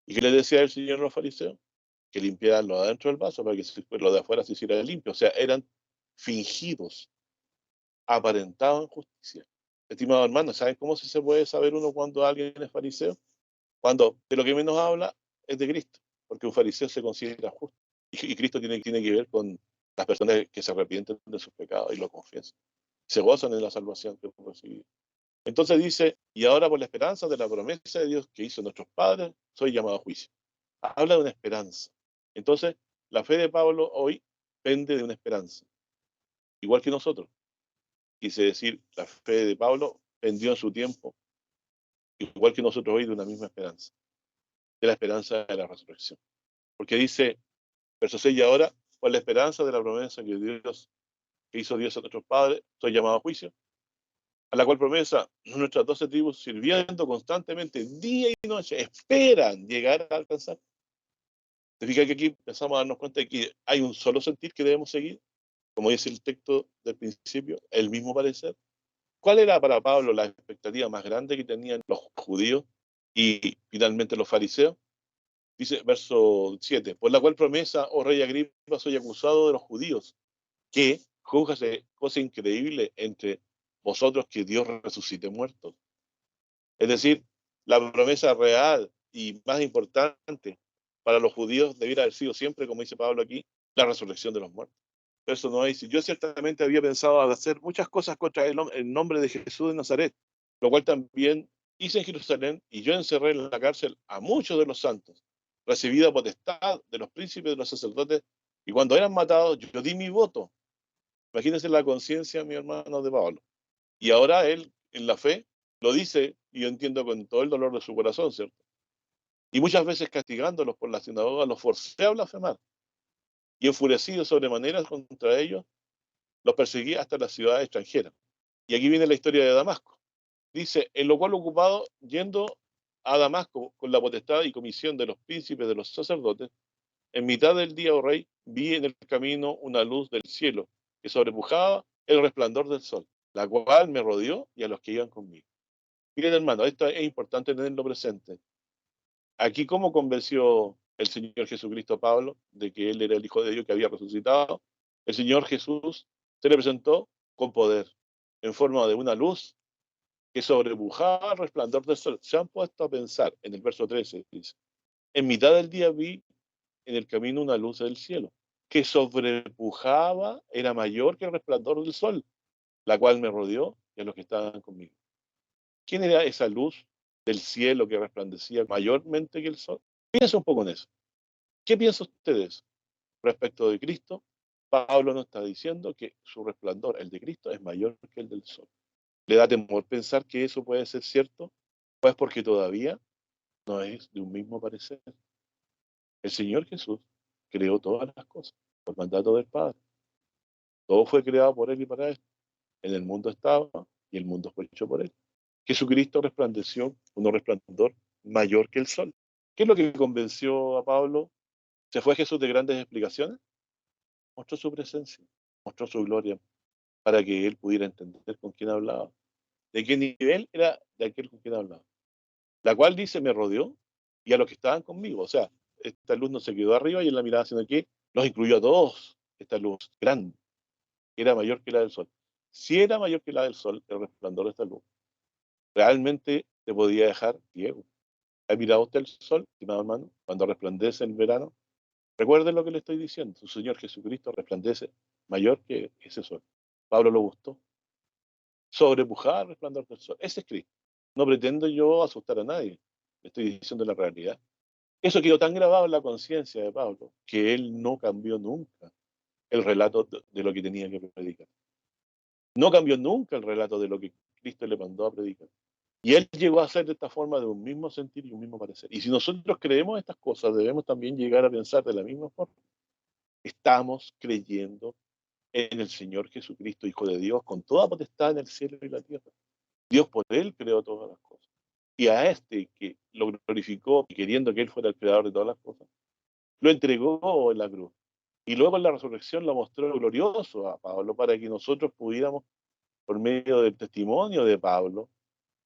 ¿Y qué le decía el Señor a los fariseos? Que limpiaran lo de adentro del vaso para que lo de afuera se hiciera limpio. O sea, eran fingidos, aparentaban justicia. Estimados hermanos, ¿saben cómo se puede saber uno cuando alguien es fariseo? Cuando de lo que menos habla es de Cristo, porque un fariseo se considera justo. Y Cristo tiene que ver con las personas que se arrepienten de sus pecados y lo confiesan. Se gozan en la salvación que hemos recibido. Entonces dice, y ahora por la esperanza de la promesa de Dios que hizo nuestros padres, soy llamado a juicio. Habla de una esperanza. Entonces, la fe de Pablo hoy pende de una esperanza, igual que nosotros. Quise decir, la fe de Pablo pendió en su tiempo, igual que nosotros hoy, de una misma esperanza, de la esperanza de la resurrección. Porque dice, verso 6, y ahora, por la esperanza de la promesa que hizo Dios a nuestros padres, soy llamado a juicio, a la cual promesa nuestras 12 tribus, sirviendo constantemente día y noche, esperan llegar a alcanzar. ¿Te fijas que aquí empezamos a darnos cuenta de que hay un solo sentir que debemos seguir? Como dice el texto del principio, el mismo parecer. ¿Cuál era para Pablo la expectativa más grande que tenían los judíos y finalmente los fariseos? Dice verso 7, por la cual promesa, oh rey Agripa, soy acusado de los judíos, que júzgase cosa increíble entre vosotros que Dios resucite muertos. Es decir, la promesa real y más importante para los judíos debiera haber sido siempre, como dice Pablo aquí, la resurrección de los muertos. Eso no es. Yo ciertamente había pensado hacer muchas cosas contra el nombre de Jesús de Nazaret, lo cual también hice en Jerusalén, y yo encerré en la cárcel a muchos de los santos, recibida potestad de los príncipes de los sacerdotes, y cuando eran matados, yo di mi voto. Imagínense la conciencia, mi hermano, de Pablo. Y ahora él, en la fe, lo dice, y yo entiendo con todo el dolor de su corazón, ¿cierto? Y muchas veces castigándolos por la sinagoga, los forcé a blasfemar. Y enfurecido sobremanera contra ellos, los perseguí hasta la ciudad extranjera. Y aquí viene la historia de Damasco. Dice, en lo cual ocupado, yendo a Damasco con la potestad y comisión de los príncipes de los sacerdotes, en mitad del día, oh rey, vi en el camino una luz del cielo que sobrepujaba el resplandor del sol, la cual me rodeó y a los que iban conmigo. Miren, hermano, esto es importante tenerlo presente. Aquí, ¿cómo convenció el Señor Jesucristo a Pablo de que él era el Hijo de Dios que había resucitado? El Señor Jesús se le presentó con poder, en forma de una luz que sobrepujaba el resplandor del sol. Se han puesto a pensar en el verso 13, dice, en mitad del día vi en el camino una luz del cielo, que sobrepujaba, era mayor que el resplandor del sol, la cual me rodeó y a los que estaban conmigo. ¿Quién era esa luz del cielo que resplandecía mayormente que el sol? Piensa un poco en eso. ¿Qué piensan ustedes respecto de Cristo? Pablo nos está diciendo que su resplandor, el de Cristo, es mayor que el del sol. ¿Le da temor pensar que eso puede ser cierto? Pues porque todavía no es de un mismo parecer. El Señor Jesús creó todas las cosas por mandato del Padre. Todo fue creado por Él y para Él. En el mundo estaba y el mundo fue hecho por Él. Jesucristo resplandeció un resplandor mayor que el sol. ¿Qué es lo que convenció a Pablo? ¿Se fue Jesús de grandes explicaciones? Mostró su presencia, mostró su gloria para que él pudiera entender con quién hablaba. ¿De qué nivel era de aquel con quien hablaba? La cual dice, me rodeó y a los que estaban conmigo. O sea, esta luz no se quedó arriba y en la mirada, sino que los incluyó a todos. Esta luz grande, que era mayor que la del sol. Si era mayor que la del sol, el resplandor de esta luz, realmente te podía dejar ciego. ¿Ha mirado usted el sol, estimado hermano, cuando resplandece en verano? Recuerden lo que le estoy diciendo. Su Señor Jesucristo resplandece mayor que ese sol. Pablo lo gustó. Sobrepujar el resplandor del sol. Ese es Cristo. No pretendo yo asustar a nadie. Le estoy diciendo la realidad. Eso quedó tan grabado en la conciencia de Pablo que él no cambió nunca el relato de lo que tenía que predicar. No cambió nunca el relato de lo que Cristo le mandó a predicar. Y él llegó a ser de esta forma de un mismo sentir y un mismo parecer. Y si nosotros creemos estas cosas, debemos también llegar a pensar de la misma forma. Estamos creyendo en el Señor Jesucristo, Hijo de Dios, con toda potestad en el cielo y la tierra. Dios por Él creó todas las cosas. Y a este que lo glorificó, queriendo que Él fuera el creador de todas las cosas, lo entregó en la cruz. Y luego en la resurrección lo mostró glorioso a Pablo para que nosotros pudiéramos, por medio del testimonio de Pablo,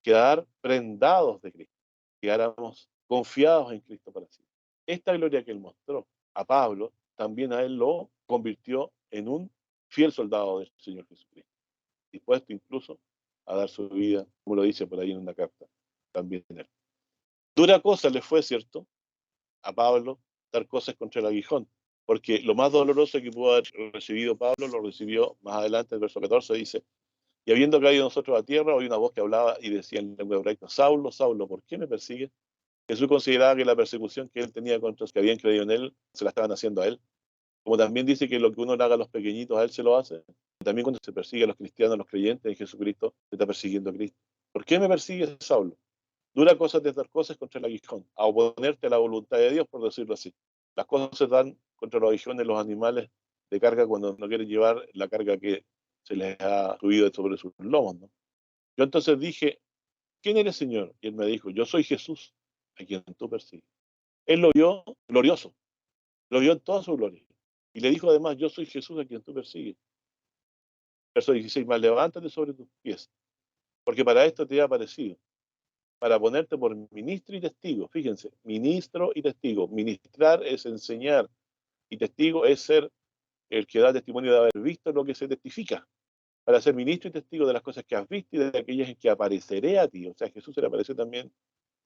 quedar prendados de Cristo, quedáramos confiados en Cristo para siempre. Esta gloria que Él mostró a Pablo, también a Él lo convirtió en un fiel soldado del Señor Jesucristo, dispuesto incluso a dar su vida, como lo dice por ahí en una carta, también Él. Dura cosa le fue, ¿cierto?, a Pablo dar cosas contra el aguijón, porque lo más doloroso que pudo haber recibido Pablo lo recibió más adelante, el verso 14 dice: y habiendo caído nosotros a tierra, oí una voz que hablaba y decía en lengua hebraica: Saulo, Saulo, ¿por qué me persigues? Jesús consideraba que la persecución que él tenía contra los que habían creído en él se la estaban haciendo a él. Como también dice que lo que uno le haga a los pequeñitos, a él se lo hace. También cuando se persigue a los cristianos, a los creyentes en Jesucristo, se está persiguiendo a Cristo. ¿Por qué me persigues, Saulo? Dura cosa de dar cosas contra el aguijón, a oponerte a la voluntad de Dios, por decirlo así. Las cosas se dan contra los aguijones, los animales de carga, cuando no quieren llevar la carga que se les ha subido sobre sus lomos, ¿no? Yo entonces dije: ¿quién eres, Señor? Y él me dijo: yo soy Jesús, a quien tú persigues. Él lo vio glorioso, lo vio en toda su gloria. Y le dijo además: yo soy Jesús, a quien tú persigues. Verso 16: más levántate sobre tus pies, porque para esto te he aparecido, para ponerte por ministro y testigo. Fíjense, ministro y testigo. Ministrar es enseñar y testigo es ser el que da testimonio de haber visto lo que se testifica. Para ser ministro y testigo de las cosas que has visto y de aquellas en que apareceré a ti. O sea, Jesús se le apareció también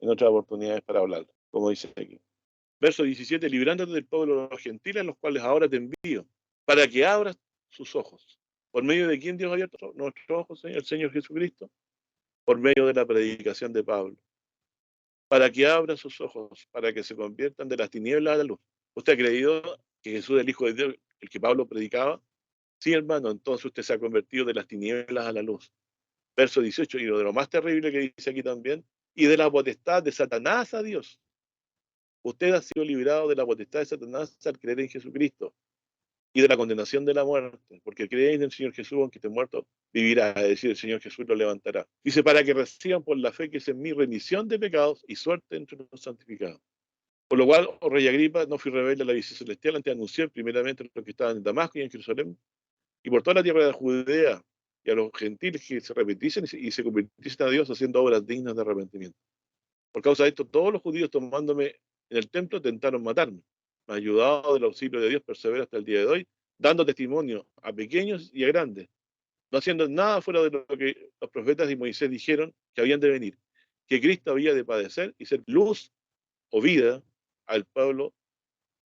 en otras oportunidades para hablar, como dice aquí. Verso 17: librándote del pueblo de los gentiles, los cuales ahora te envío, para que abras sus ojos. ¿Por medio de quién Dios ha abierto nuestros ojos, el Señor Jesucristo? Por medio de la predicación de Pablo. Para que abra sus ojos, para que se conviertan de las tinieblas a la luz. ¿Usted ha creído que Jesús es el Hijo de Dios, el que Pablo predicaba? Sí, hermano, entonces usted se ha convertido de las tinieblas a la luz. Verso 18: y lo de lo más terrible que dice aquí también: y de la potestad de Satanás a Dios. Usted ha sido liberado de la potestad de Satanás al creer en Jesucristo y de la condenación de la muerte, porque cree en el Señor Jesús, aunque esté muerto, vivirá, es decir, el Señor Jesús lo levantará. Dice: para que reciban por la fe que es en mí remisión de pecados y suerte entre los santificados. Por lo cual, oh rey Agripa, no fui rebelde a la visión celestial, antes anuncié primeramente a los que estaban en Damasco y en Jerusalén, y por toda la tierra de Judea, y a los gentiles que se arrepentiesen y se convirtiesen a Dios haciendo obras dignas de arrepentimiento. Por causa de esto, todos los judíos tomándome en el templo tentaron matarme. Me ha ayudado del auxilio de Dios, persevera hasta el día de hoy, dando testimonio a pequeños y a grandes, no haciendo nada fuera de lo que los profetas y Moisés dijeron que habían de venir, que Cristo había de padecer y ser luz o vida al pueblo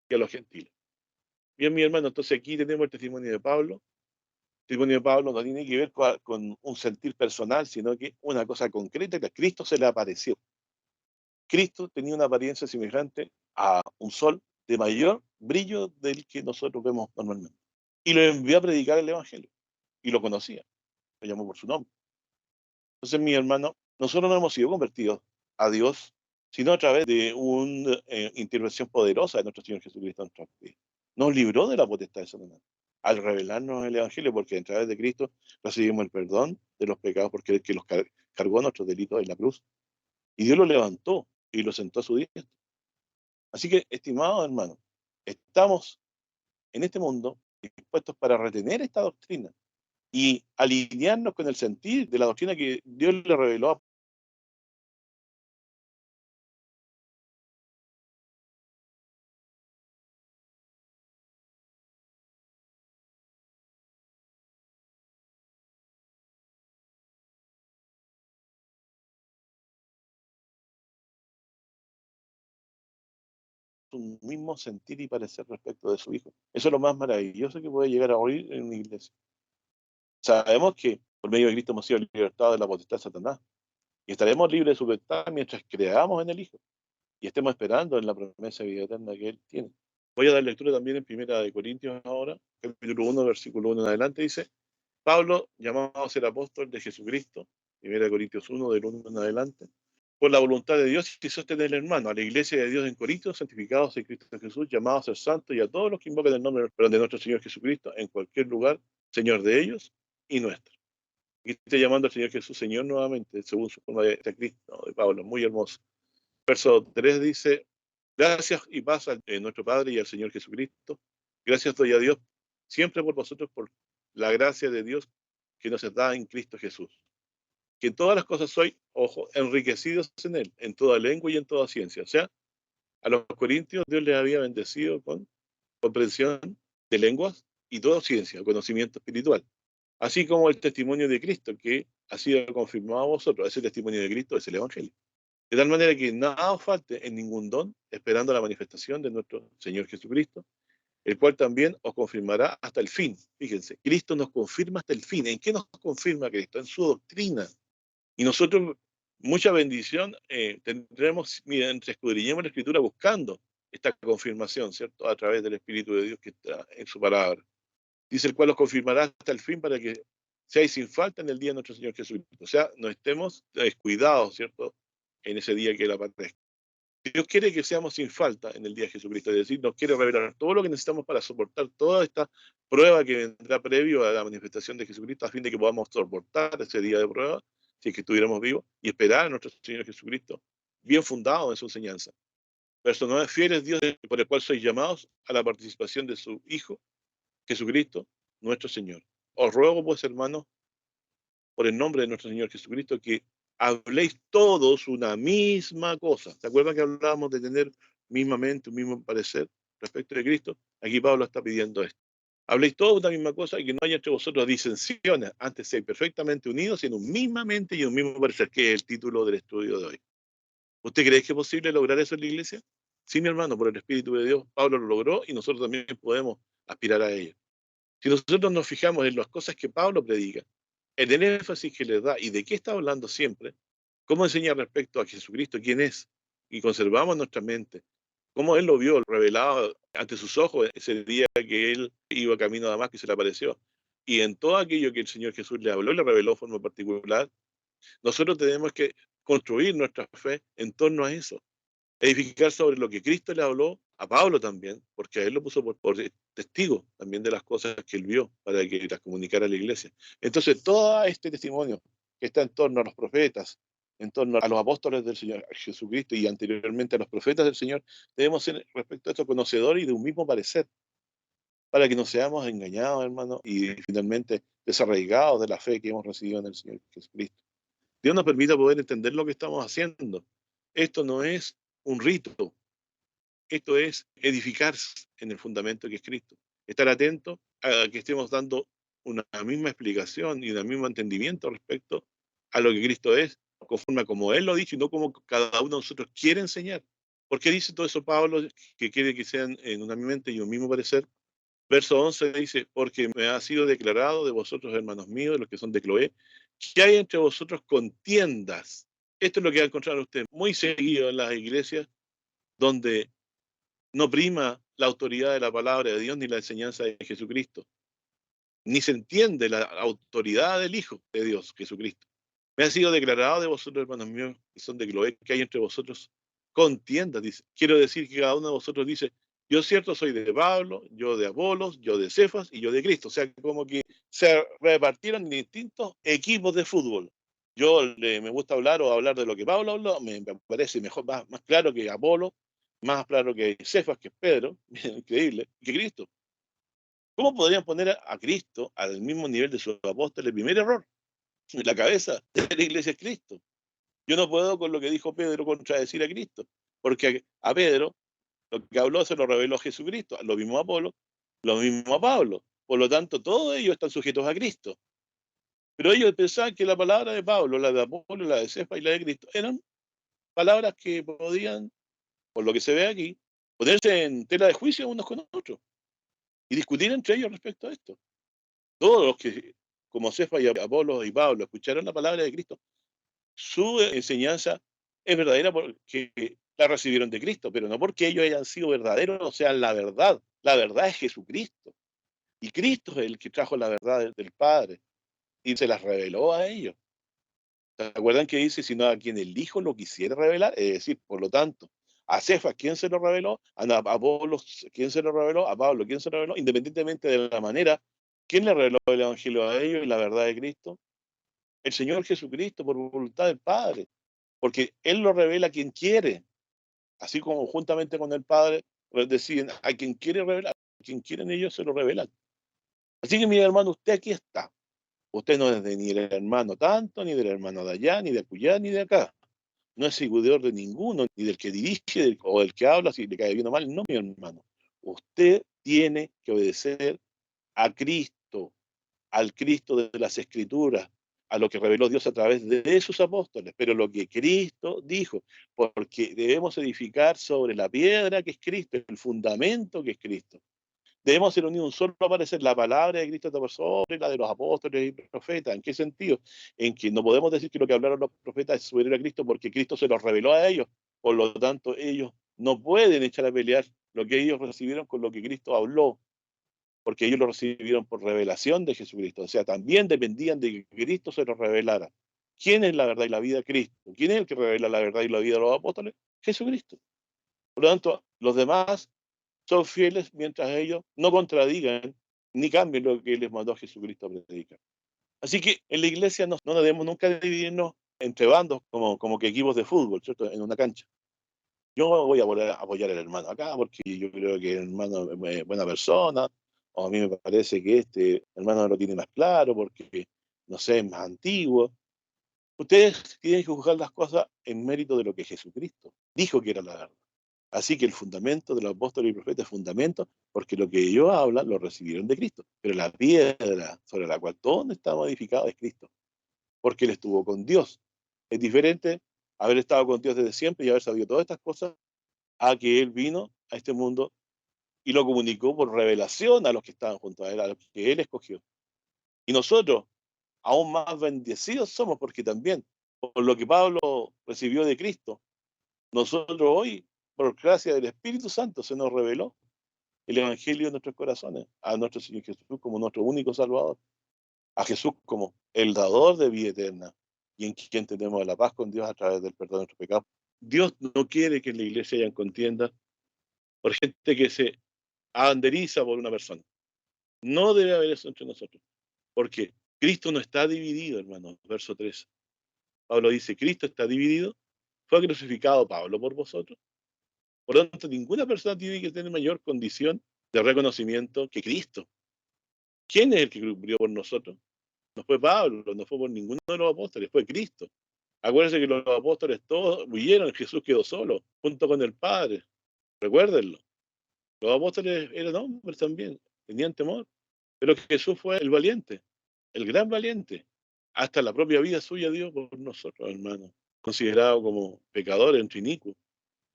y a los gentiles. Bien, mi hermano, entonces aquí tenemos el testimonio de Pablo. El testimonio de Pablo no tiene que ver con un sentir personal, sino que una cosa concreta, que a Cristo se le apareció. Cristo tenía una apariencia semejante a un sol de mayor brillo del que nosotros vemos normalmente. Y lo envió a predicar el Evangelio. Y lo conocía, lo llamó por su nombre. Entonces, mi hermano, nosotros no hemos sido convertidos a Dios, sino a través de una intervención poderosa de nuestro Señor Jesucristo en nuestra vida. Nos libró de la potestad de Satanás al revelarnos el Evangelio, porque a través de Cristo recibimos el perdón de los pecados, porque el que los cargó nuestros delitos en la cruz. Y Dios lo levantó y lo sentó a su diestra. Así que, estimados hermanos, estamos en este mundo dispuestos para retener esta doctrina y alinearnos con el sentir de la doctrina que Dios le reveló a su mismo sentir y parecer respecto de su Hijo. Eso es lo más maravilloso que puede llegar a oír en una iglesia. Sabemos que por medio de Cristo hemos sido libertados de la potestad de Satanás y estaremos libres de su potestad mientras creamos en el Hijo y estemos esperando en la promesa de vida eterna que Él tiene. Voy a dar lectura también en Primera de Corintios ahora, capítulo 1, versículo 1 en adelante. Dice: Pablo, llamado a ser apóstol de Jesucristo, Primera de Corintios 1, del 1 en adelante, por la voluntad de Dios y sostener, hermano, a la iglesia de Dios en Corinto, santificados en Cristo Jesús, llamados a ser santos, y a todos los que invocan el nombre de nuestro Señor Jesucristo, en cualquier lugar, Señor de ellos y nuestro. Aquí está llamando al Señor Jesús Señor nuevamente, según su forma de Cristo, ¿no? De Pablo, muy hermoso. Verso 3 dice: gracias y paz a nuestro Padre y al Señor Jesucristo. Gracias doy a Dios siempre por vosotros, por la gracia de Dios que nos da en Cristo Jesús. Que en todas las cosas soy, ojo, enriquecidos en Él, en toda lengua y en toda ciencia. O sea, a los corintios Dios les había bendecido con comprensión de lenguas y toda ciencia, conocimiento espiritual. Así como el testimonio de Cristo, que ha sido confirmado a vosotros. Ese testimonio de Cristo es el Evangelio. De tal manera que nada os falte en ningún don, esperando la manifestación de nuestro Señor Jesucristo, el cual también os confirmará hasta el fin. Fíjense, Cristo nos confirma hasta el fin. ¿En qué nos confirma Cristo? En su doctrina. Y nosotros, mucha bendición tendremos mientras escudriñemos la Escritura buscando esta confirmación, ¿cierto? A través del Espíritu de Dios que está en su palabra. Dice: el cual os confirmará hasta el fin para que seáis sin falta en el día de nuestro Señor Jesucristo. O sea, no estemos descuidados, ¿cierto? En ese día que Él aparezca. Dios quiere que seamos sin falta en el día de Jesucristo, es decir, nos quiere revelar todo lo que necesitamos para soportar toda esta prueba que vendrá previo a la manifestación de Jesucristo, a fin de que podamos soportar ese día de prueba, si es que estuviéramos vivos, y esperar a nuestro Señor Jesucristo, bien fundado en su enseñanza. Verso 9: fiel es Dios por el cual sois llamados a la participación de su Hijo, Jesucristo, nuestro Señor. Os ruego, pues, hermanos, por el nombre de nuestro Señor Jesucristo, que habléis todos una misma cosa. ¿Se acuerdan que hablábamos de tener mismamente un mismo parecer respecto de Cristo? Aquí Pablo está pidiendo esto. Habléis todos una misma cosa y que no haya entre vosotros disensiones, antes seáis perfectamente unidos en un misma mente y un mismo parecer, que es el título del estudio de hoy. ¿Usted cree que es posible lograr eso en la iglesia? Sí, mi hermano, por el Espíritu de Dios, Pablo lo logró y nosotros también podemos aspirar a ello. Si nosotros nos fijamos en las cosas que Pablo predica, en el énfasis que le da y de qué está hablando siempre, cómo enseña respecto a Jesucristo, quién es, y conservamos nuestra mente, cómo él lo vio revelado ante sus ojos ese día que él iba camino a Damasco y se le apareció, y en todo aquello que el Señor Jesús le habló y le reveló de forma particular, nosotros tenemos que construir nuestra fe en torno a eso, edificar sobre lo que Cristo le habló a Pablo también, porque a él lo puso por testigo también de las cosas que él vio para que las comunicara a la iglesia. Entonces, todo este testimonio que está en torno a los profetas, en torno a los apóstoles del Señor Jesucristo y anteriormente a los profetas del Señor, debemos ser respecto a esto conocedores y de un mismo parecer, para que no seamos engañados, hermano, y finalmente desarraigados de la fe que hemos recibido en el Señor Jesucristo. Dios nos permita poder entender lo que estamos haciendo. Esto no es un rito, esto es edificarse en el fundamento que es Cristo. Estar atento a que estemos dando una misma explicación y un mismo entendimiento respecto a lo que Cristo es, conforme a como Él lo ha dicho y no como cada uno de nosotros quiere enseñar. ¿Por qué dice todo eso Pablo, que quiere que sean en una mente y un mismo parecer? Verso 11 dice: porque me ha sido declarado de vosotros, hermanos míos, de los que son de Cloé, que hay entre vosotros contiendas. Esto es lo que va a encontrar usted muy seguido en las iglesias, donde no prima la autoridad de la palabra de Dios ni la enseñanza de Jesucristo, ni se entiende la autoridad del Hijo de Dios, Jesucristo. Me ha sido declarado de vosotros, hermanos míos, que son de Cloé, que hay entre vosotros contiendas, dice. Quiero decir que cada uno de vosotros dice: yo cierto soy de Pablo, yo de Apolos, yo de Cefas y yo de Cristo. O sea, como que se repartieron en distintos equipos de fútbol. Me gusta hablar o hablar de lo que Pablo habló, me parece mejor, más claro que Apolo, más claro que Cefas, que es Pedro, increíble, que Cristo. ¿Cómo podrían poner a Cristo al mismo nivel de sus apóstoles? El primer error, la cabeza de la iglesia es Cristo. Yo no puedo, con lo que dijo Pedro, contradecir a Cristo, porque a Pedro lo que habló se lo reveló Jesucristo, lo mismo a Apolo, lo mismo a Pablo. Por lo tanto, todos ellos están sujetos a Cristo. Pero ellos pensaban que la palabra de Pablo, la de Apolo, la de Cefas y la de Cristo eran palabras que podían, por lo que se ve aquí, ponerse en tela de juicio unos con otros y discutir entre ellos respecto a esto. Todos los que, como Cefas y Apolo y Pablo, escucharon la palabra de Cristo, su enseñanza es verdadera porque la recibieron de Cristo, pero no porque ellos hayan sido verdaderos, o sea, la verdad. La verdad es Jesucristo. Y Cristo es el que trajo la verdad del Padre y se las reveló a ellos. ¿Se acuerdan que dice, sino a quien el Hijo lo quisiera revelar? Es decir, por lo tanto, a Cefas, ¿quién se lo reveló? A Apolos, ¿quién se lo reveló? A Pablo, ¿quién se lo reveló? Independientemente de la manera, ¿quién le reveló el Evangelio a ellos y la verdad de Cristo? El Señor Jesucristo, por voluntad del Padre, porque Él lo revela a quien quiere, así como juntamente con el Padre deciden a quien quiere revelar, a quien quieren ellos se lo revelan. Así que, mi hermano, usted aquí está. Usted no es de ni el hermano tanto, ni del hermano de allá, ni de acullá, ni de acá. No es seguidor de ninguno, ni del que dirige o del que habla, si le cae bien o mal. No, mi hermano. Usted tiene que obedecer a Cristo, al Cristo de las Escrituras, a lo que reveló Dios a través de sus apóstoles, pero lo que Cristo dijo, porque debemos edificar sobre la piedra que es Cristo, el fundamento que es Cristo. Debemos ser unidos, solo aparecer la palabra de Cristo por sobre la de los apóstoles y profetas. ¿En qué sentido? En que no podemos decir que lo que hablaron los profetas es superior a Cristo porque Cristo se los reveló a ellos. Por lo tanto, ellos no pueden echar a pelear lo que ellos recibieron con lo que Cristo habló, porque ellos lo recibieron por revelación de Jesucristo. O sea, también dependían de que Cristo se los revelara. ¿Quién es la verdad y la vida? Cristo. ¿Quién es el que revela la verdad y la vida de los apóstoles? Jesucristo. Por lo tanto, los demás son fieles mientras ellos no contradigan ni cambien lo que les mandó Jesucristo a predicar. Así que en la iglesia no debemos nunca dividirnos entre bandos como que equipos de fútbol, ¿cierto? En una cancha. Yo voy a apoyar al hermano acá porque yo creo que el hermano es buena persona, o a mí me parece que este hermano lo tiene más claro porque, no sé, es más antiguo. Ustedes tienen que juzgar las cosas en mérito de lo que Jesucristo dijo que era la verdad. Así que el fundamento de los apóstoles y profetas es fundamento, porque lo que ellos hablan lo recibieron de Cristo. Pero la piedra sobre la cual todo está modificado es Cristo, porque Él estuvo con Dios. Es diferente haber estado con Dios desde siempre y haber sabido todas estas cosas a que Él vino a este mundo y lo comunicó por revelación a los que estaban junto a Él, a los que Él escogió. Y nosotros, aún más bendecidos somos, porque también, por lo que Pablo recibió de Cristo, nosotros hoy, por gracia del Espíritu Santo, se nos reveló el Evangelio en nuestros corazones, a nuestro Señor Jesús como nuestro único Salvador, a Jesús como el dador de vida eterna y en quien tenemos la paz con Dios a través del perdón de nuestros pecados. Dios no quiere que en la iglesia hayan contiendas por gente que se abanderiza por una persona. No debe haber eso entre nosotros, porque Cristo no está dividido, hermanos. Verso 3. Pablo dice, Cristo está dividido. ¿Fue crucificado Pablo por vosotros? Por lo tanto, ninguna persona tiene que tener mayor condición de reconocimiento que Cristo. ¿Quién es el que murió por nosotros? No fue Pablo, no fue por ninguno de los apóstoles, fue Cristo. Acuérdense que los apóstoles todos huyeron, Jesús quedó solo, junto con el Padre. Recuérdenlo. Los apóstoles eran hombres también, tenían temor, pero Jesús fue el valiente, el gran valiente. Hasta la propia vida suya dio por nosotros, hermano. Considerado como pecador entre inicuos,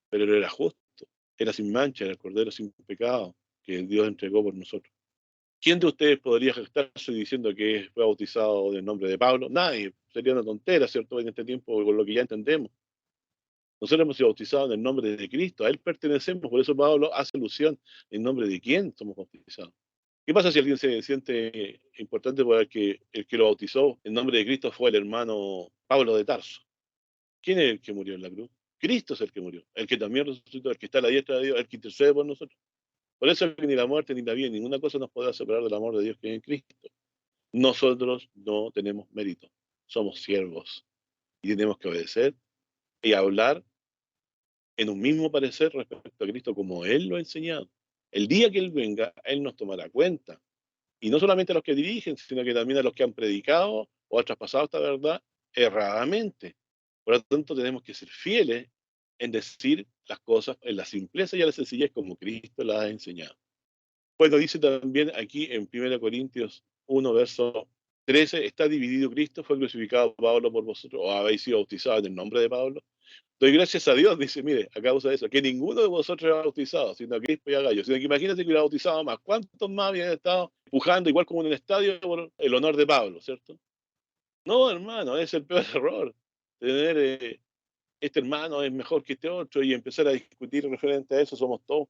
pero él era justo, era sin mancha, era el cordero sin pecado que Dios entregó por nosotros. ¿Quién de ustedes podría jactarse diciendo que fue bautizado en el nombre de Pablo? Nadie. Sería una tontera, ¿cierto? En este tiempo, con lo que ya entendemos. Nosotros hemos sido bautizados en el nombre de Cristo. A Él pertenecemos. Por eso Pablo hace alusión en nombre de quién somos bautizados. ¿Qué pasa si alguien se siente importante porque el que lo bautizó en nombre de Cristo fue el hermano Pablo de Tarso? ¿Quién es el que murió en la cruz? Cristo es el que murió. El que también resucitó, el que está a la diestra de Dios, el que intercede por nosotros. Por eso ni la muerte ni la vida, ninguna cosa nos podrá separar del amor de Dios que es en Cristo. Nosotros no tenemos mérito, somos siervos y tenemos que obedecer y hablar en un mismo parecer respecto a Cristo como Él lo ha enseñado. El día que Él venga, Él nos tomará cuenta. Y no solamente a los que dirigen, sino que también a los que han predicado o han traspasado esta verdad erradamente. Por lo tanto, tenemos que ser fieles en decir las cosas en la simpleza y a la sencillez como Cristo las ha enseñado. Bueno, dice también aquí en 1 Corintios 1, verso 13, está dividido Cristo, fue crucificado Pablo por vosotros, o habéis sido bautizados en el nombre de Pablo. Doy gracias a Dios, dice, mire, a causa de eso, que ninguno de vosotros era bautizado, sino a Cristo y a Gallo. Sino que imagínate que hubiera bautizado más. ¿Cuántos más habían estado empujando, igual como en el estadio, por el honor de Pablo, ¿cierto? No, hermano, es el peor error. Tener este hermano es mejor que este otro y empezar a discutir referente a eso, somos todos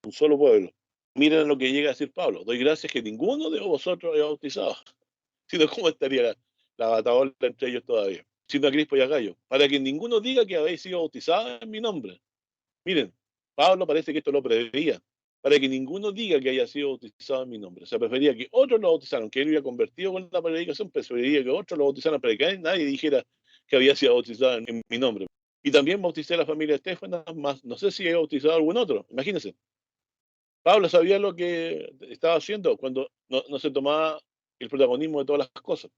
un solo pueblo. Miren lo que llega a decir Pablo. Doy gracias que ninguno de vosotros haya bautizado. Si no, ¿cómo estaría la bataola entre ellos todavía? sino a Crispo y a Gayo, para que ninguno diga que habéis sido bautizados en mi nombre. Miren, Pablo parece que esto lo preveía, para que ninguno diga que haya sido bautizado en mi nombre. O sea, prefería que otros lo bautizaran, que él había convertido con la predicación, preferiría que otros lo bautizaran para que nadie dijera que había sido bautizado en mi nombre. Y también bauticé a la familia de Estefano, más no sé si he bautizado a algún otro. Imagínense, Pablo sabía lo que estaba haciendo cuando no se tomaba el protagonismo de todas las cosas,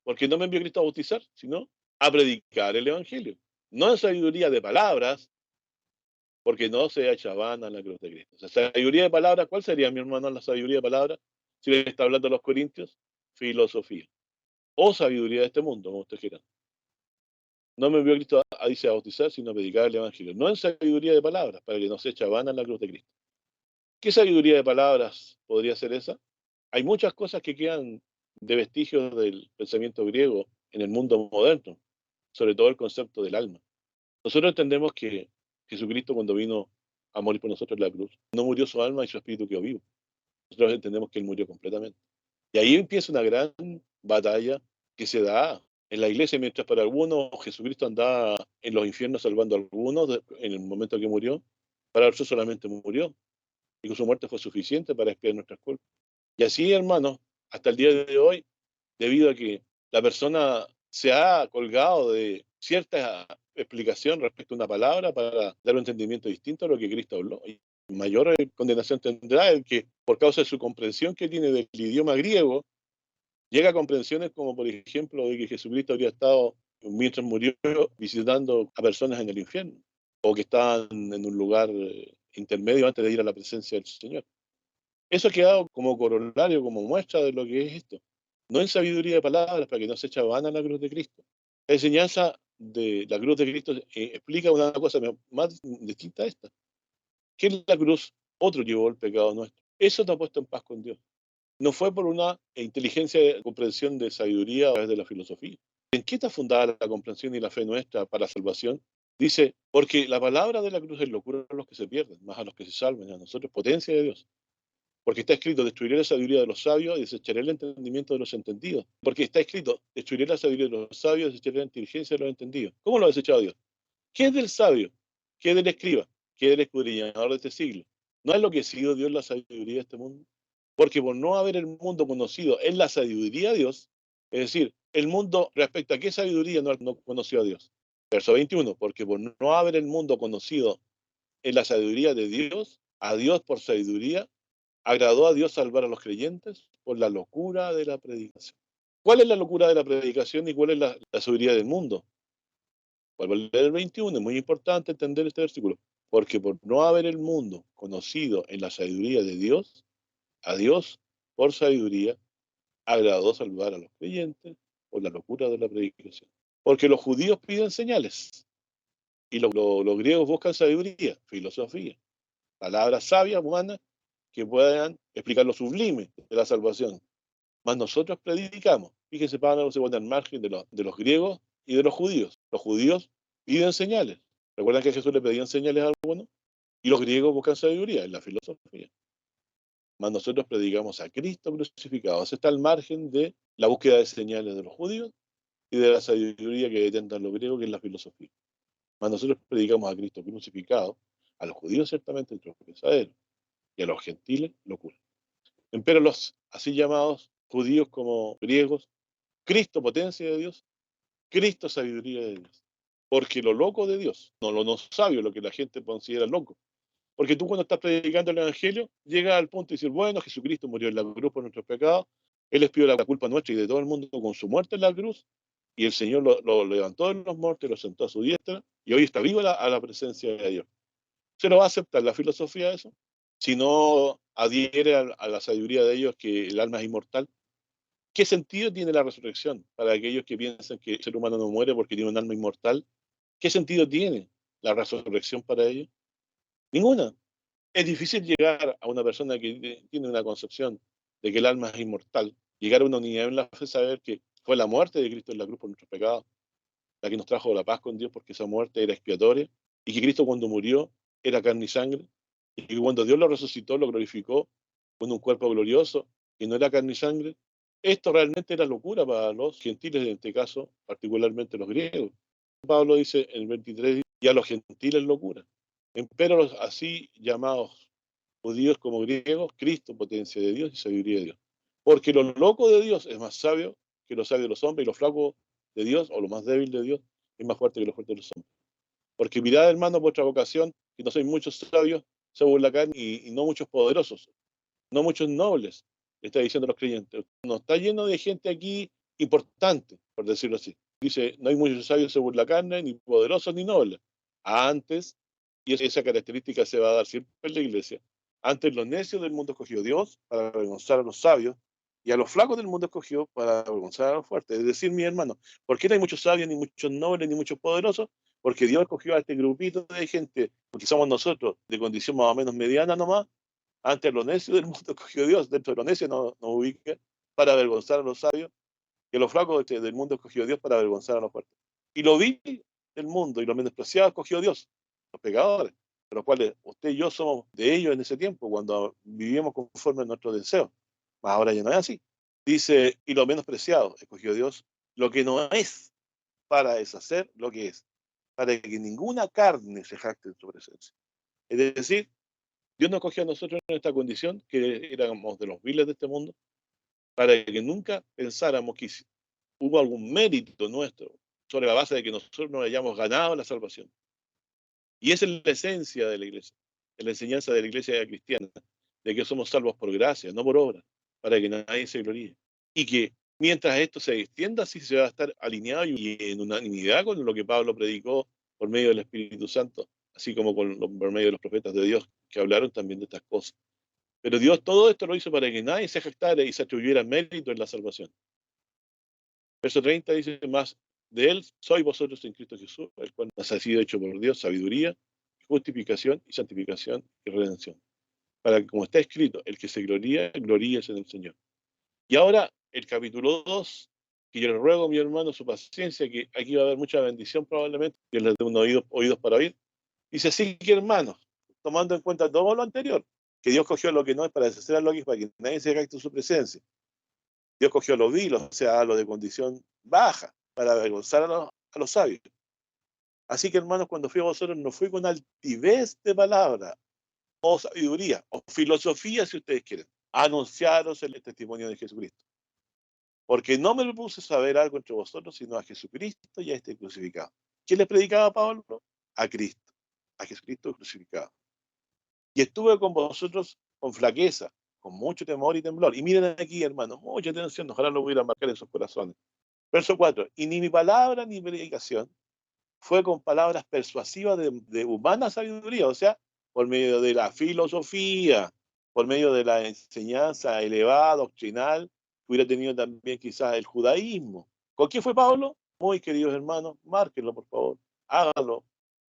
porque no me envió Cristo a bautizar, sino a predicar el Evangelio. No en sabiduría de palabras, porque no se echa vana la cruz de Cristo. O sea, sabiduría de palabras, ¿cuál sería, mi hermano, la sabiduría de palabras? Si le está hablando a los corintios, filosofía. O sabiduría de este mundo, como usted quiera. No me envió Cristo dice, a bautizar, sino a predicar el Evangelio. No en sabiduría de palabras, para que no se echa vana la cruz de Cristo. ¿Qué sabiduría de palabras podría ser esa? Hay muchas cosas que quedan de vestigios del pensamiento griego en el mundo moderno, sobre todo el concepto del alma. Nosotros entendemos que Jesucristo, cuando vino a morir por nosotros en la cruz, no murió su alma y su espíritu quedó vivo. Nosotros entendemos que Él murió completamente. Y ahí empieza una gran batalla que se da en la iglesia, mientras para algunos Jesucristo andaba en los infiernos salvando a algunos en el momento que murió, para otros solamente murió y que su muerte fue suficiente para expiar nuestras culpas. Y así, hermanos, hasta el día de hoy, debido a que la persona se ha colgado de cierta explicación respecto a una palabra para dar un entendimiento distinto a lo que Cristo habló. Y mayor condenación tendrá el que, por causa de su comprensión que tiene del idioma griego, llega a comprensiones como, por ejemplo, de que Jesucristo habría estado, mientras murió, visitando a personas en el infierno, o que estaban en un lugar intermedio antes de ir a la presencia del Señor. Eso ha quedado como corolario, como muestra de lo que es esto. No en sabiduría de palabras, para que no se echa vana la cruz de Cristo. La enseñanza de la cruz de Cristo explica una cosa más distinta a esta. Que en la cruz otro llevó el pecado nuestro. Eso te ha puesto en paz con Dios. No fue por una inteligencia de comprensión de sabiduría a través de la filosofía. ¿En qué está fundada la comprensión y la fe nuestra para la salvación? Dice, porque la palabra de la cruz es locura a los que se pierden, más a los que se salven, a nosotros potencia de Dios. Porque está escrito, destruiré la sabiduría de los sabios y desecharé el entendimiento de los entendidos. Porque está escrito, destruiré la sabiduría de los sabios y desecharé la inteligencia de los entendidos. ¿Cómo lo ha desechado Dios? ¿Qué es del sabio? ¿Qué es del escriba? ¿Qué es del escudriñador de este siglo? ¿No ha enloquecido Dios la sabiduría de este mundo? Porque por no haber el mundo conocido en la sabiduría de Dios, es decir, el mundo respecto a qué sabiduría no conoció a Dios. Verso 21, porque por no haber el mundo conocido en la sabiduría de Dios, a Dios por sabiduría agradó a Dios salvar a los creyentes por la locura de la predicación. ¿Cuál es la locura de la predicación y cuál es la sabiduría del mundo? Vuelvo a leer el 21, es muy importante entender este versículo. Porque por no haber el mundo conocido en la sabiduría de Dios, a Dios, por sabiduría, agradó salvar a los creyentes por la locura de la predicación. Porque los judíos piden señales y los griegos buscan sabiduría, filosofía, palabras sabias, humanas, que puedan explicar lo sublime de la salvación. Mas nosotros predicamos. Fíjense, Pablo se pone al margen de los griegos y de los judíos. Los judíos piden señales. ¿Recuerdan que a Jesús le pedían señales a algunos? Y los griegos buscan sabiduría en la filosofía. Mas nosotros predicamos a Cristo crucificado. Se está al margen de la búsqueda de señales de los judíos y de la sabiduría que detentan los griegos, que es la filosofía. Mas nosotros predicamos a Cristo crucificado, a los judíos ciertamente entre los pensadores, y a los gentiles locura. Pero los así llamados judíos como griegos, Cristo potencia de Dios, Cristo sabiduría de Dios. Porque lo loco de Dios, no lo no sabio, lo que la gente considera loco. Porque tú cuando estás predicando el Evangelio, llegas al punto de decir, bueno, Jesucristo murió en la cruz por nuestros pecados, Él expió la culpa nuestra y de todo el mundo con su muerte en la cruz, y el Señor lo levantó de los muertos, lo sentó a su diestra, y hoy está vivo a la presencia de Dios. ¿Se lo va a aceptar la filosofía de eso? Si no adhiere a la sabiduría de ellos que el alma es inmortal, ¿qué sentido tiene la resurrección para aquellos que piensan que el ser humano no muere porque tiene un alma inmortal? ¿Qué sentido tiene la resurrección para ellos? Ninguna. Es difícil llegar a una persona que tiene una concepción de que el alma es inmortal, llegar a una unidad en la fe, saber que fue la muerte de Cristo en la cruz por nuestros pecados, la que nos trajo la paz con Dios porque esa muerte era expiatoria, y que Cristo cuando murió era carne y sangre, y que cuando Dios lo resucitó, lo glorificó con un cuerpo glorioso, que no era carne y sangre, Esto realmente era locura para los gentiles, en este caso, particularmente los griegos. Pablo dice en el 23, y a los gentiles locura. Empero los así llamados judíos como griegos, Cristo, potencia de Dios y sabiduría de Dios. Porque lo loco de Dios es más sabio que lo sabio de los hombres, y lo flaco de Dios, o lo más débil de Dios, es más fuerte que lo fuerte de los hombres. Porque mirad, hermano, vuestra vocación, que no sois muchos sabios según la carne, y no muchos poderosos, no muchos nobles, está diciendo los creyentes. No está lleno de gente aquí importante, por decirlo así. Dice, no hay muchos sabios según la carne, ni poderosos ni nobles. Antes, y esa característica se va a dar siempre en la iglesia, antes los necios del mundo escogió Dios para avergonzar a los sabios, y a los flacos del mundo escogió para avergonzar a los fuertes. Es decir, mi hermano, ¿por qué no hay muchos sabios, ni muchos nobles, ni muchos poderosos? Porque Dios escogió a este grupito de gente, porque somos nosotros de condición más o menos mediana nomás. Antes lo necio del mundo escogió Dios, dentro de lo necio nos ubica para avergonzar a los sabios, que los flacos del mundo escogió Dios para avergonzar a los fuertes. Y lo vil del mundo y lo menospreciado escogió Dios, los pecadores, de los cuales usted y yo somos de ellos en ese tiempo, cuando vivíamos conforme a nuestros deseos. Mas ahora ya no es así. Dice, y lo menospreciado escogió Dios, lo que no es, para deshacer lo que es, para que ninguna carne se jacte en su presencia. Es decir, Dios nos cogió a nosotros en esta condición, que éramos de los viles de este mundo, para que nunca pensáramos que hubo algún mérito nuestro sobre la base de que nosotros nos hayamos ganado la salvación. Y esa es la esencia de la iglesia, es la enseñanza de la iglesia cristiana, de que somos salvos por gracia, no por obra, para que nadie se gloríe. Y que mientras esto se extienda, sí se va a estar alineado y en unanimidad con lo que Pablo predicó por medio del Espíritu Santo, así como por medio de los profetas de Dios que hablaron también de estas cosas. Pero Dios todo esto lo hizo para que nadie se jactara y se atribuyera mérito en la salvación. Verso 30 dice, más de él sois vosotros en Cristo Jesús, el cual nos ha sido hecho por Dios sabiduría, justificación y santificación y redención. Para que, como está escrito, el que se gloría, gloríese en el Señor. Y ahora, el capítulo 2, que yo le ruego a mi hermano su paciencia, que aquí va a haber mucha bendición probablemente, que les dé oídos para oír. Dice, así que hermanos, tomando en cuenta todo lo anterior, que Dios cogió lo que no es para deshacer a lo que es, para que nadie se jacte en su presencia. Dios cogió a los vilos, o sea, a los de condición baja, para avergonzar a los sabios. Así que, hermanos, cuando fui a vosotros, no fui con altivez de palabra, o sabiduría, o filosofía, si ustedes quieren, a anunciaros el testimonio de Jesucristo. Porque no me propuse saber algo entre vosotros, sino a Jesucristo y a este crucificado. ¿Quién le predicaba a Pablo? A Cristo, a Jesucristo crucificado. Y estuve con vosotros con flaqueza, con mucho temor y temblor. Y miren aquí, hermanos, mucha atención, ojalá lo pudieran marcar en sus corazones. Verso 4, y ni mi palabra ni predicación fue con palabras persuasivas de humana sabiduría, o sea, por medio de la filosofía, por medio de la enseñanza elevada, doctrinal, que hubiera tenido también quizás el judaísmo. ¿Con quién fue Pablo? Muy queridos hermanos, márquenlo por favor, háganlo.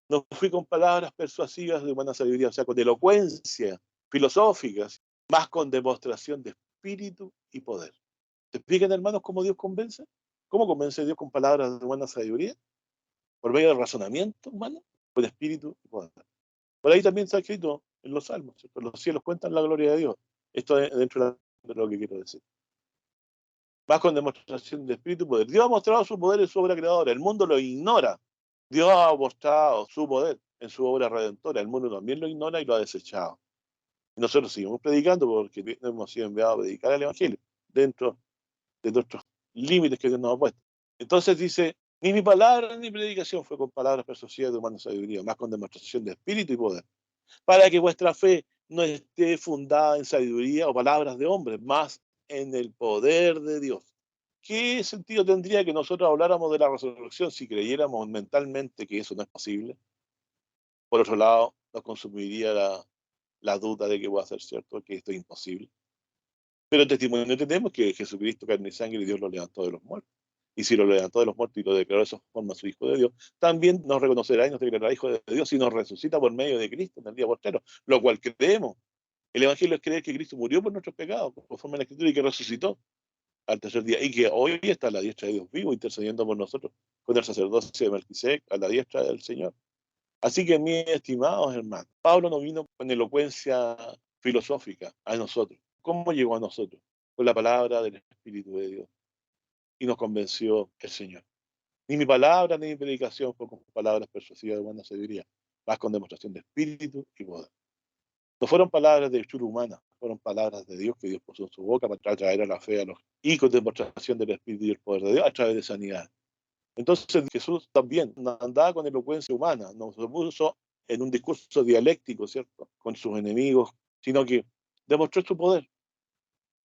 No fui con palabras persuasivas de humana sabiduría, o sea, con elocuencia filosóficas, más con demostración de espíritu y poder. ¿Te explican, hermanos, cómo Dios convence? ¿Cómo convence Dios con palabras de humana sabiduría? Por medio del razonamiento humano, con espíritu y poder. Por ahí también está escrito en los salmos, ¿cierto? Los cielos cuentan la gloria de Dios. Esto es dentro de lo que quiero decir. Más con demostración de espíritu y poder. Dios ha mostrado su poder en su obra creadora. El mundo lo ignora. Dios ha mostrado su poder en su obra redentora. El mundo también lo ignora y lo ha desechado. Y nosotros seguimos predicando porque hemos sido enviados a predicar el Evangelio dentro de nuestros límites que Dios nos ha puesto. Entonces dice, ni mi palabra ni predicación fue con palabras persuasivas de humana sabiduría, más con demostración de espíritu y poder, para que vuestra fe no esté fundada en sabiduría o palabras de hombres, más en el poder de Dios. ¿Qué sentido tendría que nosotros habláramos de la resurrección si creyéramos mentalmente que eso no es posible? Por otro lado, nos consumiría la duda de que va a ser cierto, que esto es imposible. Pero el testimonio tenemos que Jesucristo, carne y sangre, y Dios lo levantó de los muertos. Y si lo levantó de los muertos y lo declaró de esa forma su Hijo de Dios, también nos reconocerá y nos declarará Hijo de Dios y nos resucita por medio de Cristo en el día postrero, lo cual creemos. El Evangelio es creer que Cristo murió por nuestros pecados, conforme a la Escritura, y que resucitó al tercer día, y que hoy está a la diestra de Dios vivo, intercediendo por nosotros con el sacerdocio de Melquisedec, a la diestra del Señor. Así que, mis estimados hermanos, Pablo no vino con elocuencia filosófica a nosotros. ¿Cómo llegó a nosotros? con la palabra del Espíritu de Dios. Y nos convenció el Señor. Ni mi palabra ni mi predicación fue con palabras persuasivas de buena sabiduría, más con demostración de espíritu y poder. No fueron palabras de hechura humana, fueron palabras de Dios que Dios puso en su boca para traer a la fe a los y con demostración del espíritu y el poder de Dios a través de sanidad. Entonces Jesús también no andaba con elocuencia humana, no se puso en un discurso dialéctico, ¿cierto?, con sus enemigos, sino que demostró su poder.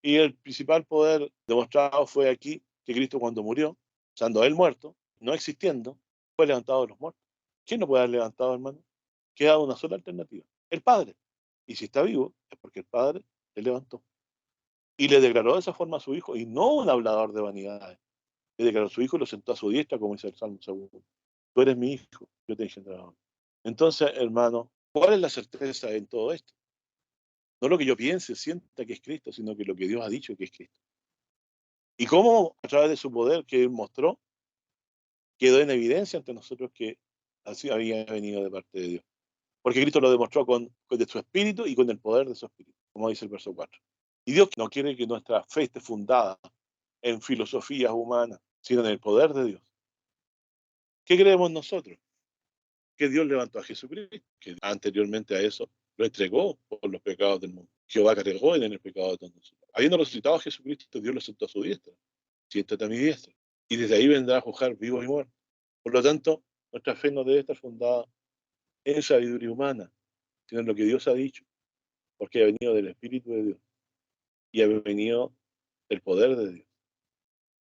Y el principal poder demostrado fue aquí que Cristo cuando murió, estando él muerto, no existiendo, fue levantado de los muertos. ¿Quién no puede haber levantado, hermano? Queda una sola alternativa, el Padre. Y si está vivo, es porque el Padre le levantó. Y le declaró de esa forma a su Hijo, y no un hablador de vanidades. Le declaró a su Hijo y lo sentó a su diestra, como dice el Salmo 2. Tú eres mi Hijo, yo te he engendrado. Entonces, hermano, ¿cuál es la certeza en todo esto? No lo que yo piense, sienta que es Cristo, sino que lo que Dios ha dicho que es Cristo. Y cómo a través de su poder que Él mostró, quedó en evidencia ante nosotros que así había venido de parte de Dios. Porque Cristo lo demostró con de su espíritu y con el poder de su espíritu, como dice el verso 4. Y Dios no quiere que nuestra fe esté fundada en filosofías humanas, sino en el poder de Dios. ¿Qué creemos nosotros? Que Dios levantó a Jesucristo, que anteriormente a eso lo entregó por los pecados del mundo. Jehová cargó en el pecado de todos nosotros. Habiendo resucitado a Jesucristo, Dios lo sentó a su diestra. Siéntate a mi diestra. Y desde ahí vendrá a juzgar vivos y muertos. Por lo tanto, nuestra fe no debe estar fundada en sabiduría humana, sino en lo que Dios ha dicho, porque ha venido del Espíritu de Dios y ha venido del poder de Dios.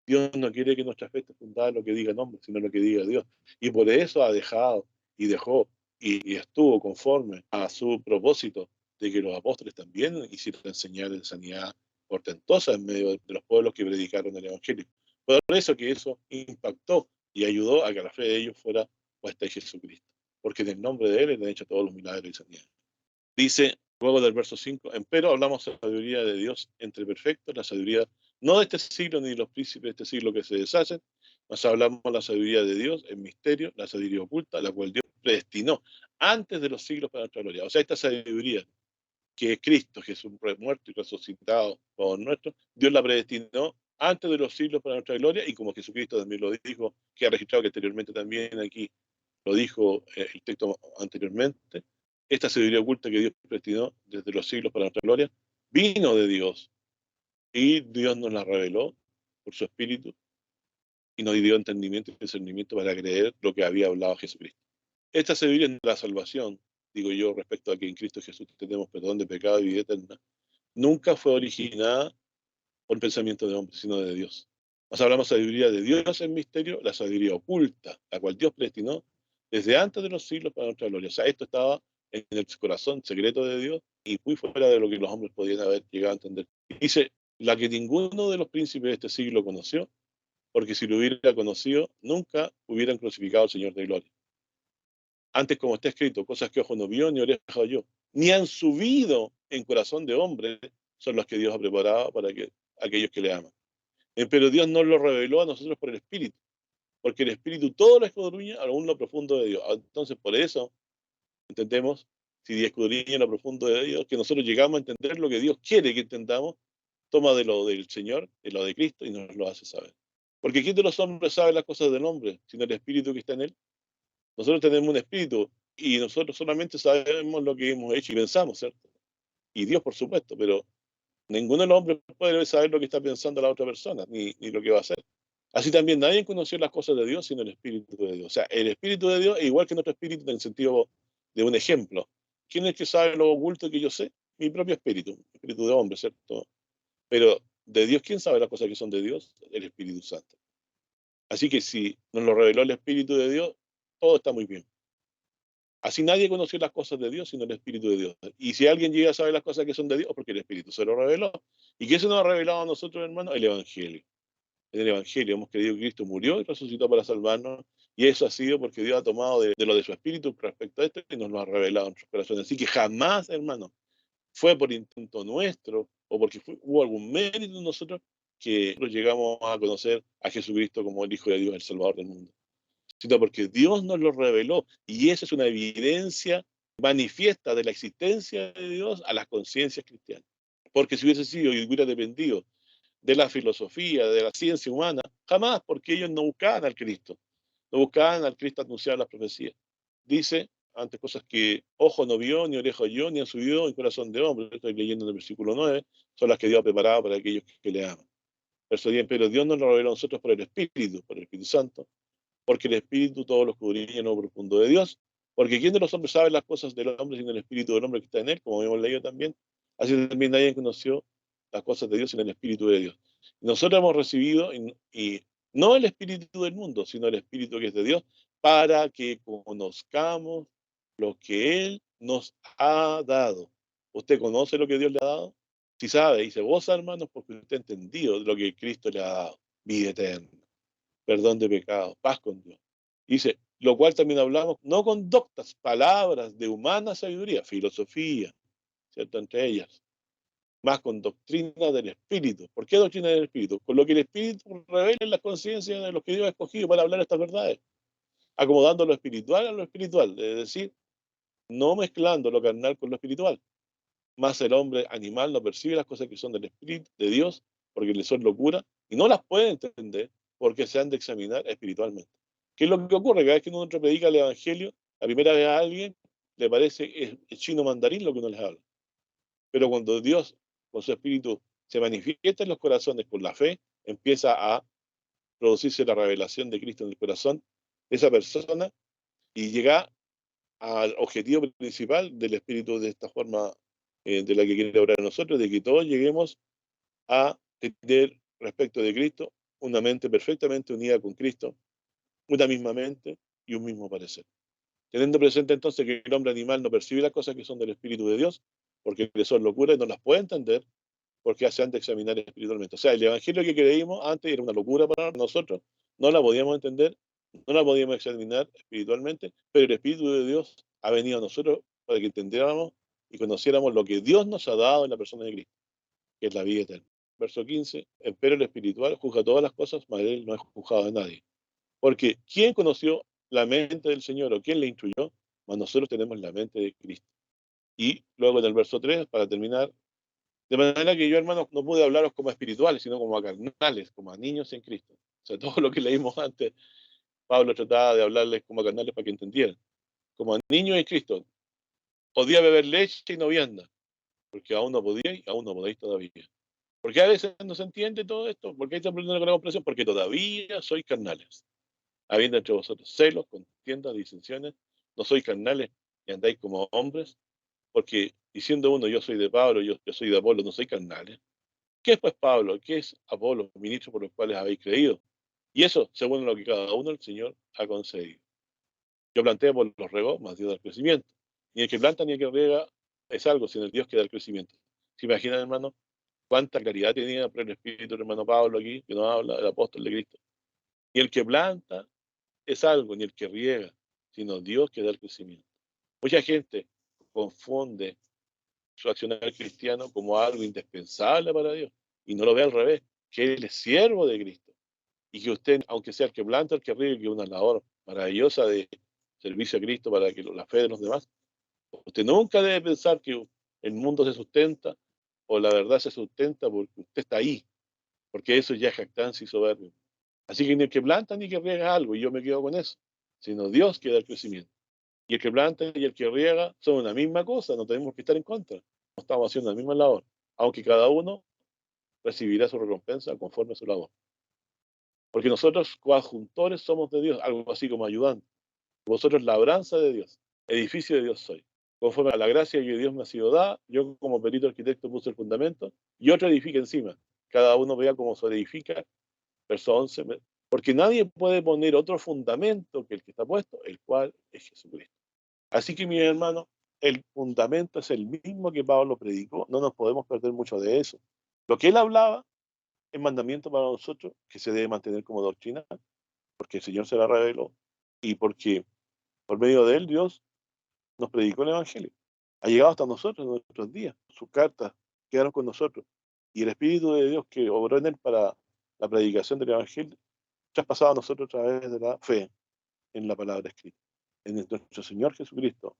Dios no quiere que nuestra fe esté fundada en lo que diga el hombre, sino en lo que diga Dios. Y por eso ha dejado y dejó y estuvo conforme a su propósito de que los apóstoles también hicieran señales de sanidad portentosas en medio de los pueblos que predicaron el Evangelio. Por eso que eso impactó y ayudó a que la fe de ellos fuera puesta en Jesucristo, porque en el nombre de Él le han hecho todos los milagros y sanidades. Dice luego del verso 5, empero hablamos de la sabiduría de Dios entre perfectos, la sabiduría no de este siglo ni de los príncipes de este siglo que se deshacen, mas hablamos de la sabiduría de Dios en misterio, la sabiduría oculta, la cual Dios predestinó antes de los siglos para nuestra gloria. O sea, esta sabiduría que es Cristo, Jesús muerto y resucitado por nuestro, Dios la predestinó antes de los siglos para nuestra gloria, y como Jesucristo también lo dijo, que ha registrado que anteriormente también aquí lo dijo el texto anteriormente, esta sabiduría oculta que Dios predestinó desde los siglos para nuestra gloria, vino de Dios y Dios nos la reveló por su Espíritu y nos dio entendimiento y discernimiento para creer lo que había hablado Jesucristo. Esta sabiduría es la salvación, digo yo, respecto a que en Cristo Jesús tenemos perdón de pecado y vida eterna, nunca fue originada por pensamiento de hombre, sino de Dios. Nos hablamos de sabiduría de Dios en misterio, la sabiduría oculta, la cual Dios predestinó desde antes de los siglos para nuestra gloria. O sea, esto estaba en el corazón secreto de Dios y muy fuera de lo que los hombres podían haber llegado a entender. Dice, la que ninguno de los príncipes de este siglo conoció, porque si lo hubiera conocido, nunca hubieran crucificado al Señor de gloria. Antes, como está escrito, cosas que ojo no vio ni oreja oyó, ni han subido en corazón de hombre, son las que Dios ha preparado para que aquellos que le aman. Pero Dios nos lo reveló a nosotros por el Espíritu, porque el Espíritu todo lo escudriña aún lo profundo de Dios. Entonces, por eso, entendemos, si escudriña lo profundo de Dios, que nosotros llegamos a entender lo que Dios quiere que entendamos, toma de lo del Señor, de lo de Cristo, y nos lo hace saber. Porque ¿quién de los hombres sabe las cosas del hombre, sino el Espíritu que está en él? Nosotros tenemos un Espíritu, y nosotros solamente sabemos lo que hemos hecho y pensamos, ¿cierto? Y Dios, por supuesto, pero ninguno de los hombres puede saber lo que está pensando la otra persona, ni lo que va a hacer. Así también nadie conoció las cosas de Dios sino el Espíritu de Dios. O sea, el Espíritu de Dios es igual que nuestro espíritu en el sentido de un ejemplo. ¿Quién es el que sabe lo oculto que yo sé? Mi propio espíritu de hombre, ¿cierto? Pero de Dios, ¿quién sabe las cosas que son de Dios? El Espíritu Santo. Así que si nos lo reveló el Espíritu de Dios, todo está muy bien. Así nadie conoció las cosas de Dios sino el Espíritu de Dios. Y si alguien llega a saber las cosas que son de Dios, porque el Espíritu se lo reveló. ¿Y qué se nos ha revelado a nosotros, hermanos? El Evangelio. En el Evangelio hemos creído que Cristo murió y resucitó para salvarnos, y eso ha sido porque Dios ha tomado de lo de su espíritu respecto a esto y nos lo ha revelado en nuestros corazones. Así que jamás, hermano, fue por intento nuestro o porque hubo algún mérito en nosotros que nosotros llegamos a conocer a Jesucristo como el Hijo de Dios, el Salvador del mundo, sino porque Dios nos lo reveló, y esa es una evidencia manifiesta de la existencia de Dios a las conciencias cristianas. Porque si hubiese sido y hubiera dependido de la filosofía, de la ciencia humana, jamás, porque ellos no buscaban al Cristo, no buscaban al Cristo anunciado en las profecías. Dice, ante cosas que ojo no vio, ni oreja oyó, ni han subido en corazón de hombre, estoy leyendo en el versículo 9, son las que Dios ha preparado para aquellos que le aman. Verso 10, pero Dios nos lo reveló a nosotros por el Espíritu Santo, porque el Espíritu todo lo escudriña en lo profundo de Dios, porque ¿quién de los hombres sabe las cosas del hombre sino el Espíritu del hombre que está en él? Como hemos leído también. Así también nadie conoció las cosas de Dios sino el Espíritu de Dios. Y nosotros hemos recibido, y no el Espíritu del mundo, sino el Espíritu que es de Dios, para que conozcamos lo que Él nos ha dado. ¿Usted conoce lo que Dios le ha dado? Si sabe, dice, vos hermanos, porque usted ha entendido lo que Cristo le ha dado, vida eterna, perdón de pecados, paz con Dios. Dice, lo cual también hablamos, no con doctas, palabras de humana sabiduría, filosofía, ¿cierto? Entre ellas, más con doctrina del Espíritu. ¿Por qué doctrina del Espíritu? Con lo que el Espíritu revela en la conciencia de los que Dios ha escogido para hablar estas verdades, acomodando lo espiritual a lo espiritual, es decir, no mezclando lo carnal con lo espiritual. Más el hombre animal no percibe las cosas que son del Espíritu de Dios, porque le son locura, y no las puede entender porque se han de examinar espiritualmente. ¿Qué es lo que ocurre? Cada vez que uno predica el Evangelio, la primera vez a alguien le parece es chino mandarín lo que uno les habla. Pero cuando Dios, con su Espíritu, se manifiesta en los corazones con la fe, empieza a producirse la revelación de Cristo en el corazón de esa persona y llega al objetivo principal del Espíritu de esta forma de la que quiere obrar a nosotros, de que todos lleguemos a tener respecto de Cristo una mente perfectamente unida con Cristo, una misma mente y un mismo parecer. Teniendo presente entonces que el hombre animal no percibe las cosas que son del Espíritu de Dios, porque le son locura y no las puede entender, porque se han de examinar espiritualmente. O sea, el Evangelio que creímos antes era una locura para nosotros, no la podíamos entender, no la podíamos examinar espiritualmente, pero el Espíritu de Dios ha venido a nosotros para que entendiéramos y conociéramos lo que Dios nos ha dado en la persona de Cristo, que es la vida eterna. Verso 15, empero el espiritual juzga todas las cosas, mas él no es juzgado de nadie. Porque ¿quién conoció la mente del Señor o quién le instruyó? Mas nosotros tenemos la mente de Cristo. Y luego en el verso 3, para terminar, de manera que yo, hermanos, no pude hablaros como a espirituales, sino como a carnales, como a niños en Cristo. O sea, todo lo que leímos antes, Pablo trataba de hablarles como a carnales para que entendieran. Como a niños en Cristo. Podía beber leche y no vianda, porque aún no podía y aún no podéis todavía. Porque a veces no se entiende todo esto, porque hay que aprender con la comprensión, porque todavía sois carnales. Habiendo entre vosotros celos, contiendas, disensiones, no sois carnales y andáis como hombres, porque diciendo uno, yo soy de Pablo, yo soy de Apolo, no soy carnales. ¿Qué es pues Pablo? ¿Qué es Apolo? Ministro por los cuales habéis creído. Y eso, según lo que cada uno el Señor ha concedido. Yo planté, por los regó, más Dios da el crecimiento. Ni el que planta ni el que riega es algo, sino el Dios que da el crecimiento. ¿Se imaginan, hermano, cuánta claridad tenía por el Espíritu el hermano Pablo aquí, que nos habla, el apóstol de Cristo? Ni el que planta es algo, ni el que riega, sino Dios que da el crecimiento. Mucha gente confunde su accionar cristiano como algo indispensable para Dios y no lo ve al revés, que Él es siervo de Cristo y que usted, aunque sea el que planta, el que riega, que es una labor maravillosa de servicio a Cristo para que la fe de los demás, usted nunca debe pensar que el mundo se sustenta o la verdad se sustenta porque usted está ahí, porque eso ya es jactancia y soberbia. Así que ni el que planta ni el que riega algo, y yo me quedo con eso, sino Dios que da el crecimiento. Y el que planta y el que riega son una misma cosa, no tenemos que estar en contra. No estamos haciendo la misma labor, aunque cada uno recibirá su recompensa conforme a su labor. Porque nosotros coadjuntores somos de Dios, algo así como ayudantes. Vosotros labranza de Dios, edificio de Dios soy. Conforme a la gracia que Dios me ha sido dada, yo como perito arquitecto puse el fundamento y otro edifica encima. Cada uno vea cómo se edifica. Verso 11. Porque nadie puede poner otro fundamento que el que está puesto, el cual es Jesucristo. Así que, mi hermano, el fundamento es el mismo que Pablo predicó. No nos podemos perder mucho de eso. Lo que él hablaba es mandamiento para nosotros que se debe mantener como doctrina, porque el Señor se la reveló y porque por medio de él Dios nos predicó el Evangelio. Ha llegado hasta nosotros en nuestros días. Sus cartas quedaron con nosotros. Y el Espíritu de Dios que obró en él para la predicación del Evangelio, traspasado a nosotros a través de la fe en la palabra escrita, en nuestro Señor Jesucristo,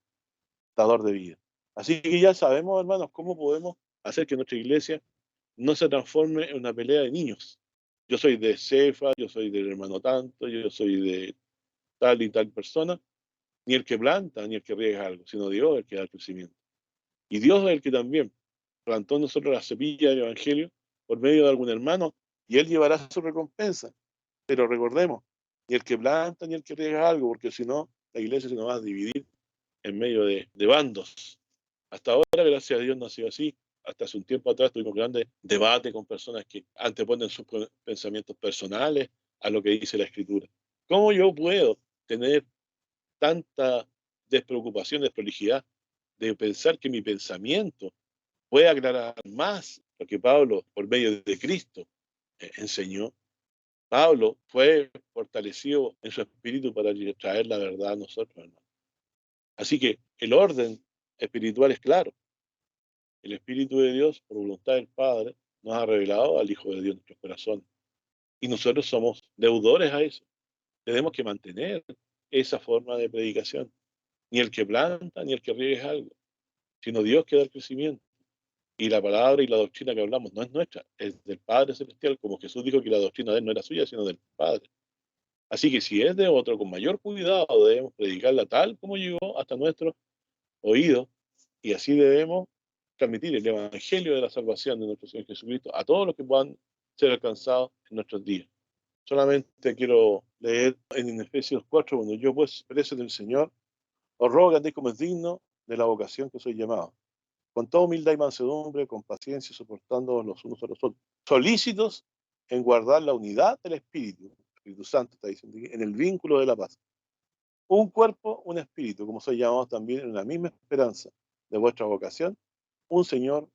dador de vida. Así que ya sabemos, hermanos, cómo podemos hacer que nuestra iglesia no se transforme en una pelea de niños. Yo soy de Cefa, yo soy del hermano tanto, yo soy de tal y tal persona, ni el que planta, ni el que riega algo, sino Dios el que da el crecimiento. Y Dios es el que también plantó en nosotros la semilla del Evangelio por medio de algún hermano, y Él llevará su recompensa. Pero recordemos, ni el que planta, ni el que riega algo, porque si no, la iglesia se nos va a dividir en medio de bandos. Hasta ahora, gracias a Dios, no ha sido así. Hasta hace un tiempo atrás tuvimos grandes debates con personas que anteponen sus pensamientos personales a lo que dice la Escritura. ¿Cómo yo puedo tener tanta despreocupación, desprolijidad de pensar que mi pensamiento puede aclarar más lo que Pablo, por medio de Cristo, enseñó? Pablo fue fortalecido en su espíritu para traer la verdad a nosotros, hermano. Así que el orden espiritual es claro. El Espíritu de Dios, por voluntad del Padre, nos ha revelado al Hijo de Dios en nuestros corazones. Y nosotros somos deudores a eso. Tenemos que mantener esa forma de predicación. Ni el que planta, ni el que riega es algo, sino Dios que da el crecimiento. Y la palabra y la doctrina que hablamos no es nuestra, es del Padre Celestial, como Jesús dijo que la doctrina de él no era suya, sino del Padre. Así que si es de otro, con mayor cuidado debemos predicarla tal como llegó hasta nuestros oídos, y así debemos transmitir el Evangelio de la salvación de nuestro Señor Jesucristo a todos los que puedan ser alcanzados en nuestros días. Solamente quiero leer en Efesios 4, cuando yo pues, preso del Señor, os ruego que andéis como es digno de la vocación que soy llamado, con toda humildad y mansedumbre, con paciencia, soportando los unos a los otros, solícitos en guardar la unidad del Espíritu Santo está diciendo, en el vínculo de la paz. Un cuerpo, un espíritu, como soy llamado también en la misma esperanza de vuestra vocación, un Señor,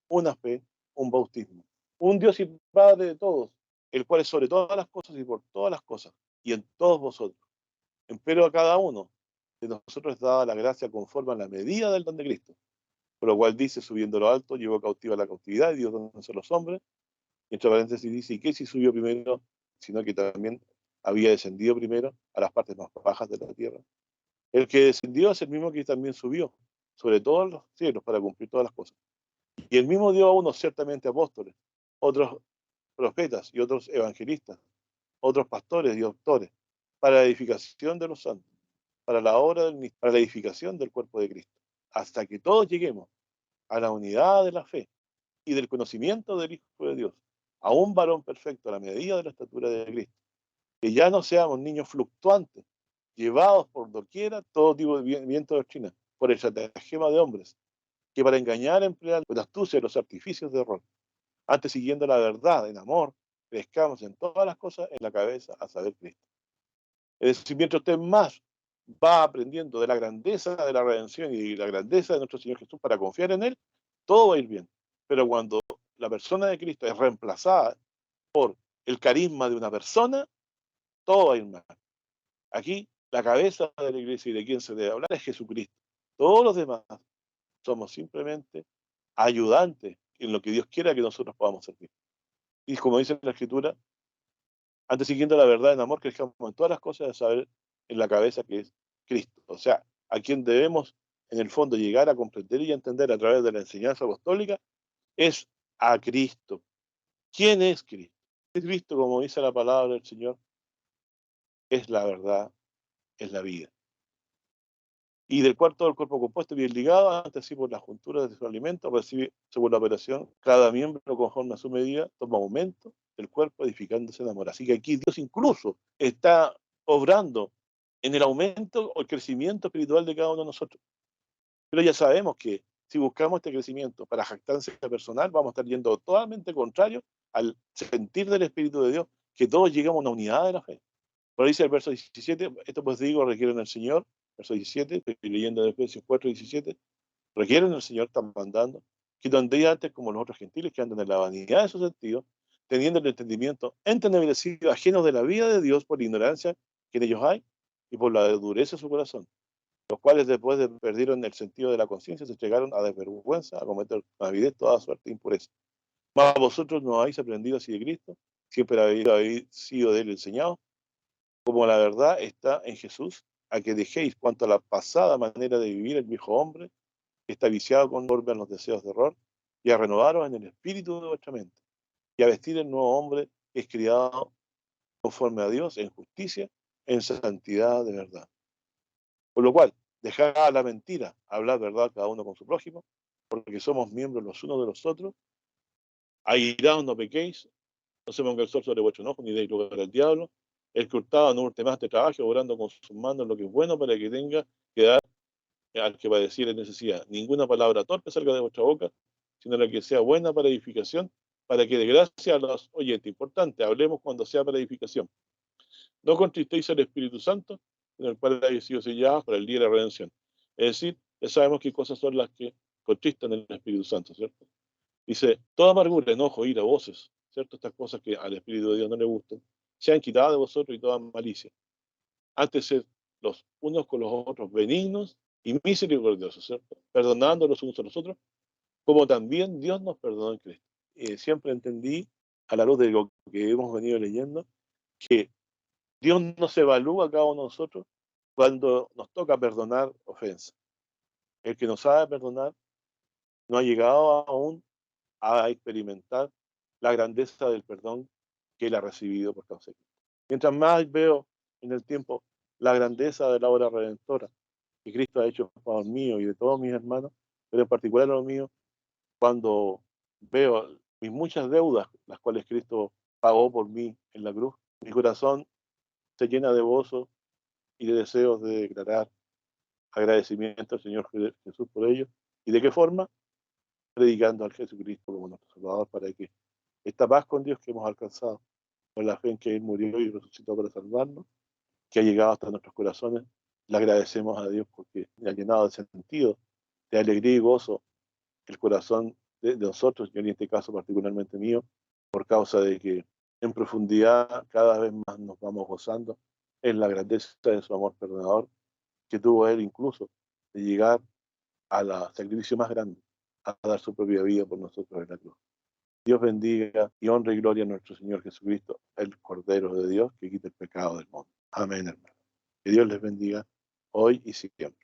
una fe, un bautismo, un Dios y Padre de todos, el cual es sobre todas las cosas y por todas las cosas, y en todos vosotros. Empero a cada uno de nosotros es dada la gracia conforme a la medida del don de Cristo, por lo cual dice, subiendo lo alto, llevó cautiva la cautividad y dio dones a los hombres. Y entre paréntesis dice, ¿y qué si subió primero? Sino que también había descendido primero a las partes más bajas de la tierra. El que descendió es el mismo que también subió sobre todos los cielos para cumplir todas las cosas. Y el mismo dio a unos ciertamente apóstoles, otros profetas y otros evangelistas, otros pastores y doctores, para la edificación de los santos, para la obra para la edificación del cuerpo de Cristo, hasta que todos lleguemos a la unidad de la fe y del conocimiento del Hijo de Dios, a un varón perfecto a la medida de la estatura de Cristo, que ya no seamos niños fluctuantes, llevados por doquiera todo tipo de viento de doctrina, por el estratagema de hombres, que para engañar emplean con astucia los artificios de error. Antes, siguiendo la verdad en amor, crezcamos en todas las cosas en la cabeza, a saber, Cristo. Es decir, mientras usted más va aprendiendo de la grandeza de la redención y la grandeza de nuestro Señor Jesús para confiar en Él, todo va a ir bien. Pero cuando la persona de Cristo es reemplazada por el carisma de una persona, todo va a ir mal. Aquí, la cabeza de la iglesia y de quien se debe hablar es Jesucristo. Todos los demás somos simplemente ayudantes en lo que Dios quiera que nosotros podamos servir. Y como dice la Escritura, antes siguiendo la verdad en amor, crezcamos en todas las cosas de saber en la cabeza que es Cristo. O sea, a quien debemos en el fondo llegar a comprender y a entender a través de la enseñanza apostólica es a Cristo. ¿Quién es Cristo? Cristo, como dice la palabra del Señor, es la verdad, es la vida. Y del cual todo el cuerpo compuesto bien ligado, antes sí por las junturas de su alimento, recibe según la operación, cada miembro conforme a su medida, toma aumento del cuerpo edificándose en amor. Así que aquí Dios incluso está obrando en el aumento o el crecimiento espiritual de cada uno de nosotros. Pero ya sabemos que si buscamos este crecimiento para jactancia personal, vamos a estar yendo totalmente contrario al sentir del Espíritu de Dios, que todos llegamos a una unidad de la fe. Por ahí dice el verso 17, esto pues digo, requieren el Señor, verso 17, estoy leyendo de Efesios 4, 17, requieren el Señor, están mandando, que no andéis antes como los otros gentiles que andan en la vanidad de sus sentidos, teniendo el entendimiento entenebrecido, ajenos de la vida de Dios por la ignorancia que en ellos hay y por la dureza de su corazón, los cuales después de perdieron el sentido de la conciencia se entregaron a desvergüenza, a cometer con avidez toda suerte de impureza. Mas vosotros no habéis aprendido así de Cristo, siempre habéis sido de él enseñados, como la verdad está en Jesús, a que dejéis cuanto a la pasada manera de vivir el viejo hombre, que está viciado conforme a los deseos de error, y a renovaros en el espíritu de vuestra mente, y a vestir el nuevo hombre que es criado conforme a Dios en justicia, en santidad de verdad. Por lo cual, dejad la mentira, hablad verdad cada uno con su prójimo, porque somos miembros los unos de los otros. Airaos, no pequéis, no se ponga el sol sobre vuestro enojo, ni deis lugar al diablo. El que hurtaba no hurte más, te trabaje, obrando con sus manos lo que es bueno, para que tenga que dar al que padeciere necesidad. Ninguna palabra torpe salga de vuestra boca, sino la que sea buena para edificación, para que dé gracia a los oyentes. Importante, hablemos cuando sea para edificación. No contristéis al Espíritu Santo, en el cual habéis sido sellados para el día de la redención. Es decir, ya sabemos qué cosas son las que contristan el Espíritu Santo, ¿cierto? Dice, toda amargura, enojo, ira, voces, ¿cierto? Estas cosas que al Espíritu de Dios no le gustan, sean quitadas de vosotros, y toda malicia. Antes sed los unos con los otros benignos y misericordiosos, ¿cierto? Perdonando los unos a los otros, como también Dios nos perdonó en Cristo. Siempre entendí, a la luz de lo que hemos venido leyendo, que Dios nos evalúa a cada uno de nosotros cuando nos toca perdonar ofensas. El que no sabe perdonar no ha llegado aún a experimentar la grandeza del perdón que él ha recibido por causa de Cristo. Mientras más veo en el tiempo la grandeza de la obra redentora que Cristo ha hecho a favor mío y de todos mis hermanos, pero en particular a los míos, cuando veo mis muchas deudas, las cuales Cristo pagó por mí en la cruz, mi corazón se llena de gozo y de deseos de declarar agradecimiento al Señor Jesús por ello. ¿Y de qué forma? Predicando al Jesucristo como nuestro Salvador, para que esta paz con Dios que hemos alcanzado por la fe en que Él murió y resucitó para salvarnos, que ha llegado hasta nuestros corazones, le agradecemos a Dios porque ha llenado de sentido, de alegría y gozo el corazón de nosotros, y en este caso particularmente mío, por causa de que en profundidad cada vez más nos vamos gozando en la grandeza de su amor perdonador que tuvo Él incluso de llegar al sacrificio más grande, a dar su propia vida por nosotros en la cruz. Dios bendiga y honra y gloria a nuestro Señor Jesucristo, el Cordero de Dios que quita el pecado del mundo. Amén, hermano. Que Dios les bendiga hoy y siempre.